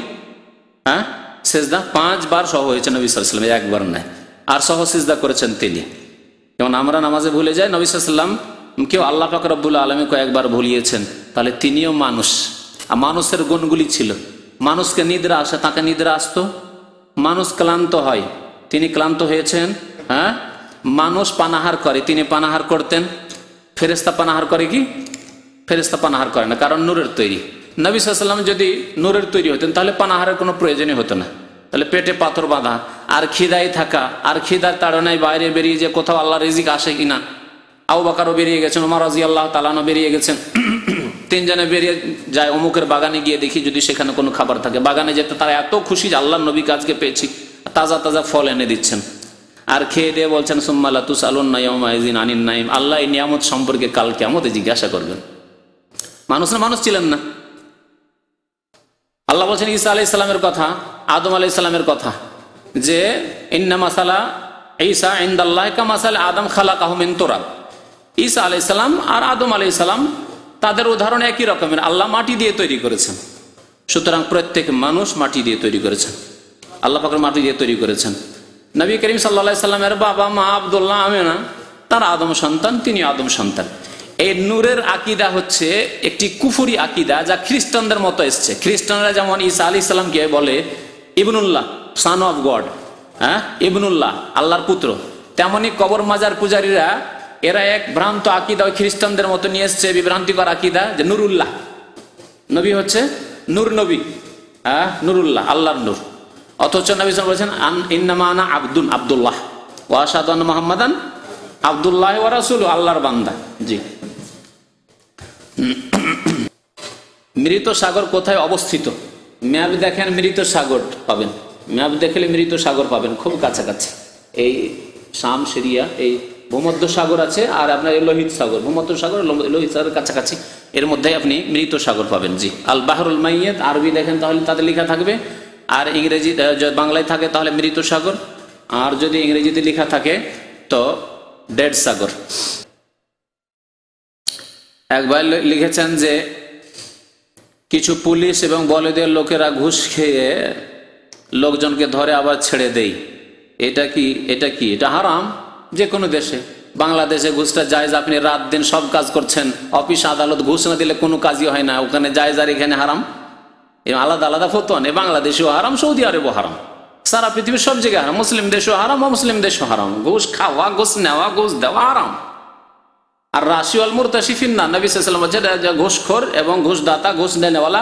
হ্যাঁ, সিজদা 5 বার সহ হয়েছে নবী সাল্লাল্লাহু আলাইহি ওয়াসাল্লাম, একবার নয়। আর সহ সিজদা করেছেন তিনি। যেমন আমরা নামাজে ভুলে যাই, নবী সাল্লাল্লাহু আলাইহি ওয়াসাল্লাম কেউ আল্লাহ পাক রব্বুল আলামিন কয়েকবার ভুলিয়েছেন, তাহলে তিনিও মানুষ। আর মানুষের গুণগুলি ছিল, মানুষকে নিদ্রা আসে, তাকে নিদ্রা আসতো। মানুষ ক্লান্ত হয়, তিনি ক্লান্ত হয়েছেন। হ্যাঁ, মানুষ পানাহার করে, তিনি পানাহার করতেন। ফেরেশতা পানাহার করে কি? ফেরেশতা পানাহার করে না, কারণ নূরের তৈরি। নবী সাল্লাল্লাহু আলাইহি ওয়াসাল্লাম যদি নূরের তৈরি হতেন তাহলে পানাহারের কোনো প্রয়োজনই হতো না। তাহলে পেটে পাথর বাঁধা আর খিদায় থাকা আর খিদার তাড়নায় বাইরে বেরিয়ে যে কোথাও আল্লাহ রিজিক আসে কিনা। আবু বকরও বেরিয়ে গেছেন, ওমর রাদিয়াল্লাহু তাআলা আনহু বেরিয়ে গেছেন, তিনজনে বেরিয়ে যায় অমুকের বাগানে গিয়ে দেখি যদি সেখানে কোনো খাবার থাকে। বাগানে যেতে তারা এত খুশি যে আল্লাহর নবীকে আজকে পেয়েছি, তাজা তাজা ফল এনে দিচ্ছেন আর খেয়ে দিয়ে বলছেন সুম্মা লা তুসআলুন্না ইয়াওমা ইযিন আনিন নাঈম, আল্লাহ এই নিয়ামত সম্পর্কে কাল কিয়ামতে জিজ্ঞাসা করবেন। মানুষ ছিলেন না। আল্লাহ বলছেন ঈসা আলাইহিস সালামের কথা, আদম আলাইহিস সালামের কথা, যে ইন্না মাসালা ঈসা ইনদাল্লাহি কামাসাল আদম খালাকাহু মিন তুরাব। ঈসা আলাইহিস সালাম আর আদম আলাইহিস সালাম তাদের উদাহরণ একই রকমের, আল্লাহ মাটি দিয়ে তৈরি করেছেন। সুতরাং প্রত্যেক মানুষ মাটি দিয়ে তৈরি করেছেন, আল্লাহ পাক মাটি দিয়ে তৈরি করেছেন। নবী করিম সাল্লাল্লাহু আলাইহি সাল্লামের বাবা মা আব্দুল্লাহ আমিনা, তারা আদম সন্তান, তিনি আদম সন্তান। এই নূরের আকিদা হচ্ছে একটি কুফরি আকিদা, যা খ্রিস্টানদের মতো এসছে। খ্রিস্টানরা যেমন ঈসা আলাইহিস সালামকে বলে ইবনুল্লাহ, সান অফ গড, হ্যাঁ ইবনুল্লাহ, আল্লাহর পুত্র, তেমনি কবর মাজার পূজারীরা এরা এক ভ্রান্ত আকিদা ওই খ্রিস্টানদের মতো নিয়ে এসছে, বিভ্রান্তিকর আকিদা, যে নুরুল্লাহ, নবী হচ্ছে নূর নবী, হ্যাঁ নুরুল্লাহ, আল্লাহর নূর। অথচ নবী সাল্লাল্লাহু আলাইহি ওয়াসাল্লাম বলেছেন ইন্নামা আনা আবদুন আব্দুল্লাহ ওয়া আশহাদু আন্না মুহাম্মাদান আব্দুল্লাহ ওয়া রাসূলুহু, আল্লাহর বান্দা। জি। মৃত সাগর কোথায় অবস্থিত? ম্যাপ দেখেন, মৃত সাগর পাবেন, ম্যাপ দেখলে মৃত সাগর পাবেন খুব কাছাকাছি। এই শাম, সিরিয়া, এই ভূমধ্য সাগর আছে, আর আপনার এই লোহিত সাগর, ভূমধ্য সাগর লোহিত সাগরের কাছাকাছি, এর মধ্যে আপনি মৃত সাগর পাবেন। জি। আল বাহরুল মাইয়িত আরবি দেখেন তাহলে তাদের লেখা থাকবে, আর ইংরেজি বাংলায় থাকে তাহলে মৃত সাগর, আর যদি ইংরেজিতে লেখা থাকে তো ডেড সাগর। একবার লিখেছেন যে কিছু পুলিশ এবং বলদের লোকেরা ঘুষ খেয়ে লোকজনকে ধরে আবার ছেড়ে দেয়। এটা কি? এটা হারাম যে কোনো দেশে। বাংলাদেশে ঘুষটা জায়েজ, আপনি রাত দিন সব কাজ করছেন, অফিস আদালত ঘুষ না দিলে কোনো কাজই হয় না, ওখানে জায়েজ আর এখানে হারাম, আলাদা আলাদা ফতোয়া নেই। বাংলাদেশেও হারাম, সৌদি আরবও হারাম, সারা পৃথিবীর সব জায়গায় হারাম, মুসলিম দেশও হারাম, অমুসলিম দেশও হারাম। ঘুষ খাওয়া, ঘুষ নেওয়া, ঘুষ দেওয়া হারাম। আর রাশিউল মুরতাশি ফিন্নার, নবী সাল্লাল্লাহু আলাইহি ওয়াসাল্লাম বলেছেন ঘুষখোর এবং ঘুষদাতা, ঘুষ দেনেওয়ালা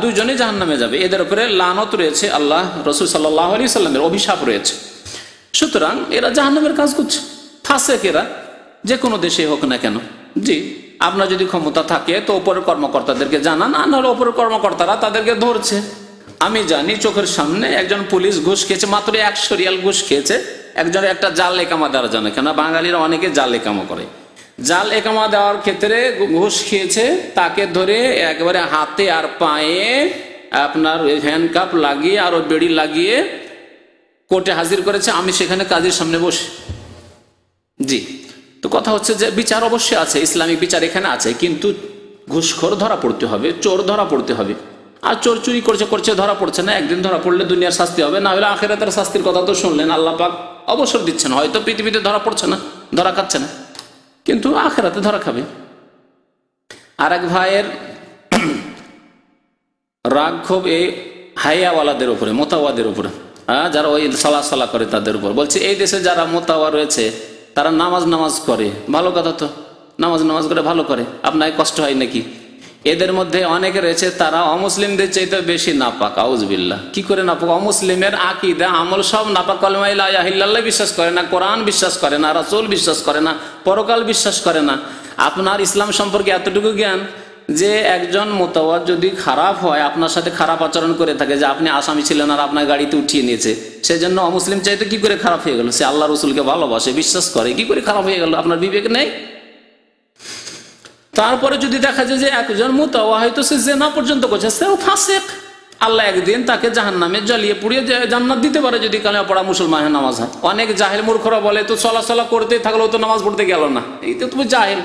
দুইজনই জাহান্নামে যাবে। এদের উপরে লানত রয়েছে, আল্লাহ রাসূল সাল্লাল্লাহু আলাইহি ওয়াসাল্লামের অভিশাপ রয়েছে। সুতরাং এরা জাহান্নামের কাজ করছে, ফাসেক এরা, যে কোনো দেশে হোক না কেন। জি। আপনার যদি ক্ষমতা থাকে তো ওপরের কর্মকর্তাদেরকে জানান, আর নাহলে ওপরের কর্মকর্তারা তাদেরকে ধরছে। আমি জানি চোখের সামনে একজন পুলিশ ঘুষ খেয়েছে, মাত্র 100 রিয়াল ঘুষ খেয়েছে একজনের একটা জাল একামা দেওয়ার জন্য। কেন বাঙালিরা অনেকে জাল একামা করে, জাল একামা দেওয়ার ক্ষেত্রে ঘুষ খেয়েছে, তাকে ধরে একেবারে হাতে আর পায়ে আপনার হ্যান্ডকাপ লাগিয়ে আর বেড়ি লাগিয়ে কোর্টে হাজির করেছে। আমি সেখানে কাজের সামনে বসে। জি। তো কথা হচ্ছে যে বিচার অবশ্যই আছে, ইসলামিক বিচার এখানে আছে, কিন্তু ঘুষখোর ধরা পড়তে হবে, চোর ধরা পড়তে হবে। আর চোর চুরি করছে ধরা পড়ছে না, একদিন ধরা পড়লে দুনিয়ার শাস্তি হবে, না হলে আখিরাতের শাস্তির কথা তো শুনলেন, আল্লাহ পাক অবসর দিচ্ছেন। হয়তো পৃথিবীতে ধরা পড়ছে না, ধরা খাচ্ছে না, কিন্তু আখিরাতে ধরা খাবে। আর এক ভাইয়ের রাগ ক্ষোভ এই হাইয়াওয়ালাদের উপরে, মোতাওয়াদের উপরে, যারা ওই সালা করে তাদের উপর। বলছে এই দেশে যারা মোতাওয়া রয়েছে তারা নামাজ করে, ভালো কথা তো, নামাজ করে ভালো করে, আপনার কষ্ট হয় নাকি? এদের মধ্যে অনেকে রয়েছে তারা অমুসলিমদের চাইতে বেশি নাপাক। আউযুবিল্লাহ। কি করে নাপাক? অমুসলিমের আকীদা আমল সব নাপাক। কালেমা লা ইলাহা ইল্লাল্লাহ বিশ্বাস করে না, কোরআন বিশ্বাস করে না, রাসূল বিশ্বাস করে না, পরকাল বিশ্বাস করে না। আপনার ইসলাম সম্পর্কে এতটুকু জ্ঞান যে একজন মোতাওয়াজ যদি খারাপ হয়, আপনার সাথে খারাপ আচরণ করে থাকে, যে আপনি আসামি ছিলেন আর আপনার গাড়িতে উঠিয়ে নিয়েছে, সেজন্য অমুসলিম চাইতে কি করে খারাপ হয়ে গেল? সে আল্লাহ রসুলকে ভালোবাসে, বিশ্বাস করে, কি করে খারাপ হয়ে গেল? আপনার বিবেক নেই? তারপরে যদি দেখা যায় যে একজন মুতাওয়া হয়তো সে জেনা পর্যন্ত করছে, সেও ফাসিক, আল্লাহ একদিন তাকে জাহান্নামে জ্বালিয়ে পুড়িয়ে জান্নাত দিতে পারে যদি কালেমা পড়া মুসলমানের নামাজ হয়। অনেক জাহেল মূর্খরা বলে তো চলাচলা করতেই থাকলো, তো নামাজ পড়তে গেল না, এই তো তুমি জাহেল।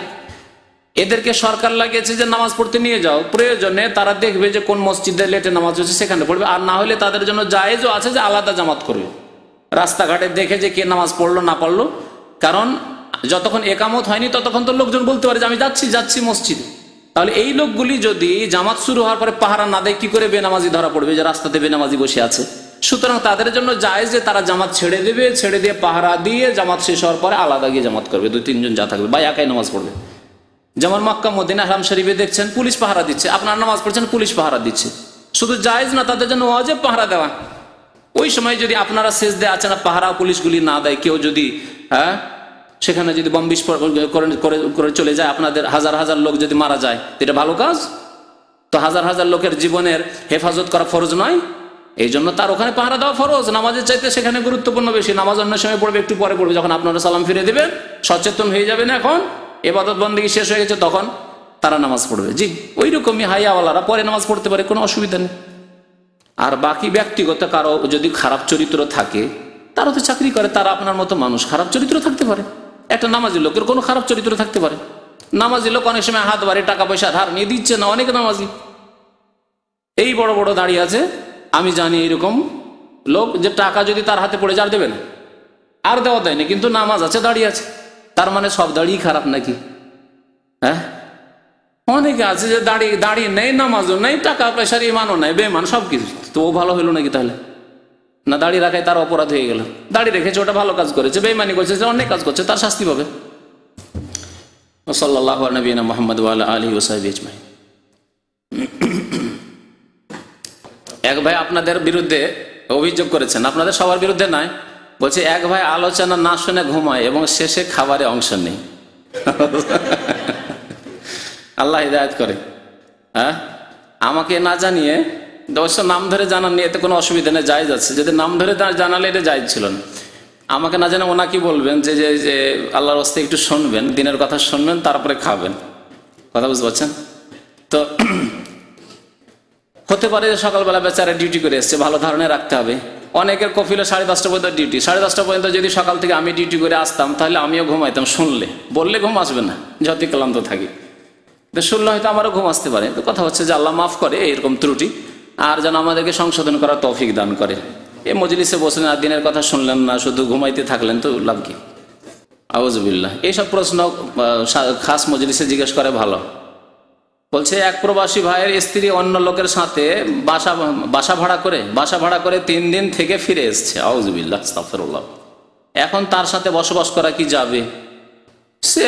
এদেরকে সরকার লাগিয়েছে যে নামাজ পড়তে নিয়ে যাও, প্রয়োজনে তারা দেখবে যে কোন মসজিদে লেটে নামাজ হচ্ছে সেখানে পড়বে, আর না হলে তাদের জন্য জায়েজও আছে যে আলাদা জামাত করবে, রাস্তাঘাটে দেখে যে কে নামাজ পড়লো না পড়লো। কারণ যতক্ষণ একামত হয়নি ততক্ষণ তো লোকজন বলতে পারে যে আমি যাচ্ছি মসজিদে। তাহলে এই লোকগুলি যদি জামাত শুরু হওয়ার পরে পাহারা না দেয়, কি করে বেনামাজি ধরা পড়বে যে রাস্তাতে বেনামাজি বসে আছে? সুতরাং তাদের জন্য জায়েজ যে তারা জামাত ছেড়ে দেবে, ছেড়ে দিয়ে পাহারা দিয়ে জামাত শেষ হওয়ার পরে আলাদা গিয়ে জামাত করবে, 2-3 জন যা থাকবে, বা একাই নামাজ পড়বে। যেমন মক্কা মদিনা হারাম শরীফে দেখছেন পুলিশ পাহারা দিচ্ছে, আপনার নামাজ পড়ছেন পুলিশ পাহারা দিচ্ছে। শুধু জায়েজ না, তাদের জন্য ওয়াজিব পাহারা দেওয়া। ওই সময় যদি আপনারা সেজদায় আছেন, পাহারা পুলিশগুলি না দেয়, কেউ যদি সেখানে যদি বম বিস্ফোরণ করে চলে যায়, আপনাদের হাজার হাজার লোক যদি মারা যায়, এটা ভালো কাজ তো? হাজার হাজার লোকের জীবনের হেফাজত করা ফরজ নয়? এই জন্য তার ওখানে পাহারা দেওয়া ফরজ। নামাজের চাইতে সেখানে গুরুত্বপূর্ণ বেশি। নামাজ অন্য সময় পড়বে, একটু পরে পড়বে, যখন আপনারা সালাম ফিরে দেবেন, সচেতন হয়ে যাবেন, এখন ইবাদত বন্দেগী শেষ হয়ে গেছে, তখন তারা নামাজ পড়বে। জি, ওই রকমই হাইয়াওয়ালারা পরে নামাজ পড়তে পারে, কোনো অসুবিধা নেই। আর বাকি ব্যক্তিগত কারো যদি খারাপ চরিত্র থাকে, তারা তো চাকরি করে, তারা আপনার মতো মানুষ, খারাপ চরিত্র থাকতে পারে। একটা নামাজি লোকের কোনো খারাপ চরিত্র থাকতে পারে। নামাজি লোক অনেক সময় হাত বাড়ি টাকা পয়সা ধার নিয়ে দিচ্ছে না, অনেক নামাজি এই বড় বড় দাঁড়িয়ে আছে, আমি জানি এইরকম লোক, যে টাকা যদি তার হাতে পড়ে যার দেবে না, আর দেওয়া দেয়নি, কিন্তু নামাজ আছে, দাঁড়িয়ে আছে। তার মানে সব দাঁড়িয়ে খারাপ নাকি? হ্যাঁ, অনেকে আছে যে দাঁড়িয়ে নেই, নামাজও নেই, টাকা পয়সার ইমানও নেই, বেমান সব কিছু, তো ও ভালো হলো নাকি তাহলে? না, দাঁড়িয়ে রাখায় তার অপরাধ হয়ে গেল। দাঁড়িয়ে রেখেছে, ওটা ভালো কাজ করেছে, বেইমানি করেছে, অনেক কাজ করছে, তার শাস্তি পাবে। সাল্লাল্লাহু আলা নবিয়িনা মুহাম্মদ ওয়া আলা আলিহি ওয়া সাহবিহি আজমাইন। এক ভাই আপনাদের বিরুদ্ধে অভিযোগ করেছেন, আপনাদের সবার বিরুদ্ধে নয়, বলছে এক ভাই আলোচনা না শুনে ঘুমায় এবং শেষে খাবারে অংশ নেই। আল্লাহ হিদায়াত করে। হ্যাঁ, আমাকে না জানিয়ে, অবশ্য নাম ধরে জানান নিয়ে এতে কোনো অসুবিধা নেই, জায়েজ আছে। যদি নাম ধরে জানালে এটা জায়েজ ছিল না। আমাকে না জানে ওনাকে বলবেন যে যে আল্লাহর রাস্তায় একটু শুনবেন, দিনের কথা শুনবেন, তারপরে খাবেন। কথা বুঝতে পারছেন তো? হতে পারে যে সকালবেলা বেচারা ডিউটি করে এসছে, ভালো ধারণা রাখতে হবে। অনেকের কফিলে 10:30 পর্যন্ত ডিউটি, 10:30 পর্যন্ত যদি সকাল থেকে আমি ডিউটি করে আসতাম, তাহলে আমিও ঘুমাইতাম। শুনলে, বললে ঘুম আসবে না, যতই ক্লান্ত থাকি, শুনলে হয়তো আমারও ঘুম আসতে পারে। তো কথা হচ্ছে যে আল্লাহ মাফ করে এরকম ত্রুটি, আর যেন আমাদেরকে সংশোধন করার তৌফিক দান করে। এই মজলিসে বসলেন আর দিনের কথা শুনলেন না, শুধু ঘুমাইতে থাকলেন, তো লাভ কি? আউযুবিল্লাহ। এইসব প্রশ্ন খাস মজলিসে জিজ্ঞেস করে ভালো। বলছে এক প্রবাসী ভাইয়ের স্ত্রী অন্য লোকের সাথে বাসা ভাড়া করে 3 দিন থেকে ফিরে এসছে। আউযুবিল্লাহ, আস্তাগফিরুল্লাহ। এখন তার সাথে বসবাস করা কি যাবে? সে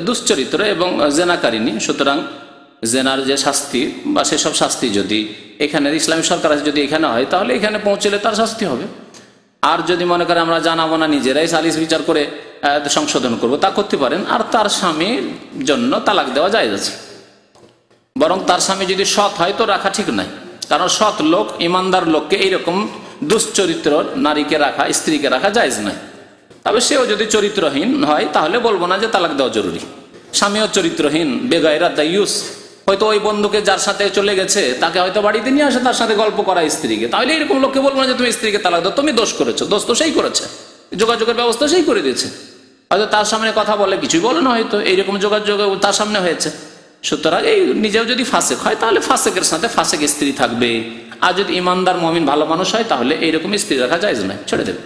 দুশ্চরিত্র এবং জেনাকারিনী, সুতরাং জেনার যে শাস্তি বা সেসব শাস্তি যদি এখানে ইসলামী সরকার আছে, যদি এখানে হয়, তাহলে এখানে পৌঁছলে তার শাস্তি হবে। আর যদি মনে করে আমরা জানাবো না, নিজেরাই সালিস বিচার করে সংশোধন করব, তা করতে পারেন। আর তার স্বামীর জন্য তালাক দেওয়া জায়েজ আছে। বরং তার স্বামী যদি সৎ হয় তো রাখা ঠিক নাই, কারণ সৎ লোক, ইমানদার লোককে এইরকম দুশ্চরিত্র নারীকে রাখা, স্ত্রীকে রাখা জায়েজ নয়। তবে সেও যদি চরিত্রহীন হয়, তাহলে বলবো না যে তালাক দেওয়া জরুরি। স্বামীও চরিত্রহীন, বেগায়রা দায়ুস, হয়তো ওই বন্ধুকে যার সাথে চলে গেছে তাকে হয়তো বাড়িতে নিয়ে আসে, তার সাথে গল্প করা স্ত্রীকে, তাহলে এরকম লোককে বলবো না যে তুমি স্ত্রীকে তালাক দাও, তুমি দোষ করেছো। দোষ তো সেই করেছে, যোগাযোগের ব্যবস্থা সেই করে দিয়েছে। হয়তো তার সামনে কথা বলে কিছুই বলে না, হয়তো এইরকম যোগাযোগ তার সামনে হয়েছে। সুতরাং এই নিজেও যদি ফাসেক হয়, তাহলে ফাসেকের সাথে ফাসেক স্ত্রী থাকবে। আর যদি ইমানদার মুমিন ভালো মানুষ হয়, তাহলে এইরকম স্ত্রী রাখা জায়েজ নয়, ছেড়ে দেবে।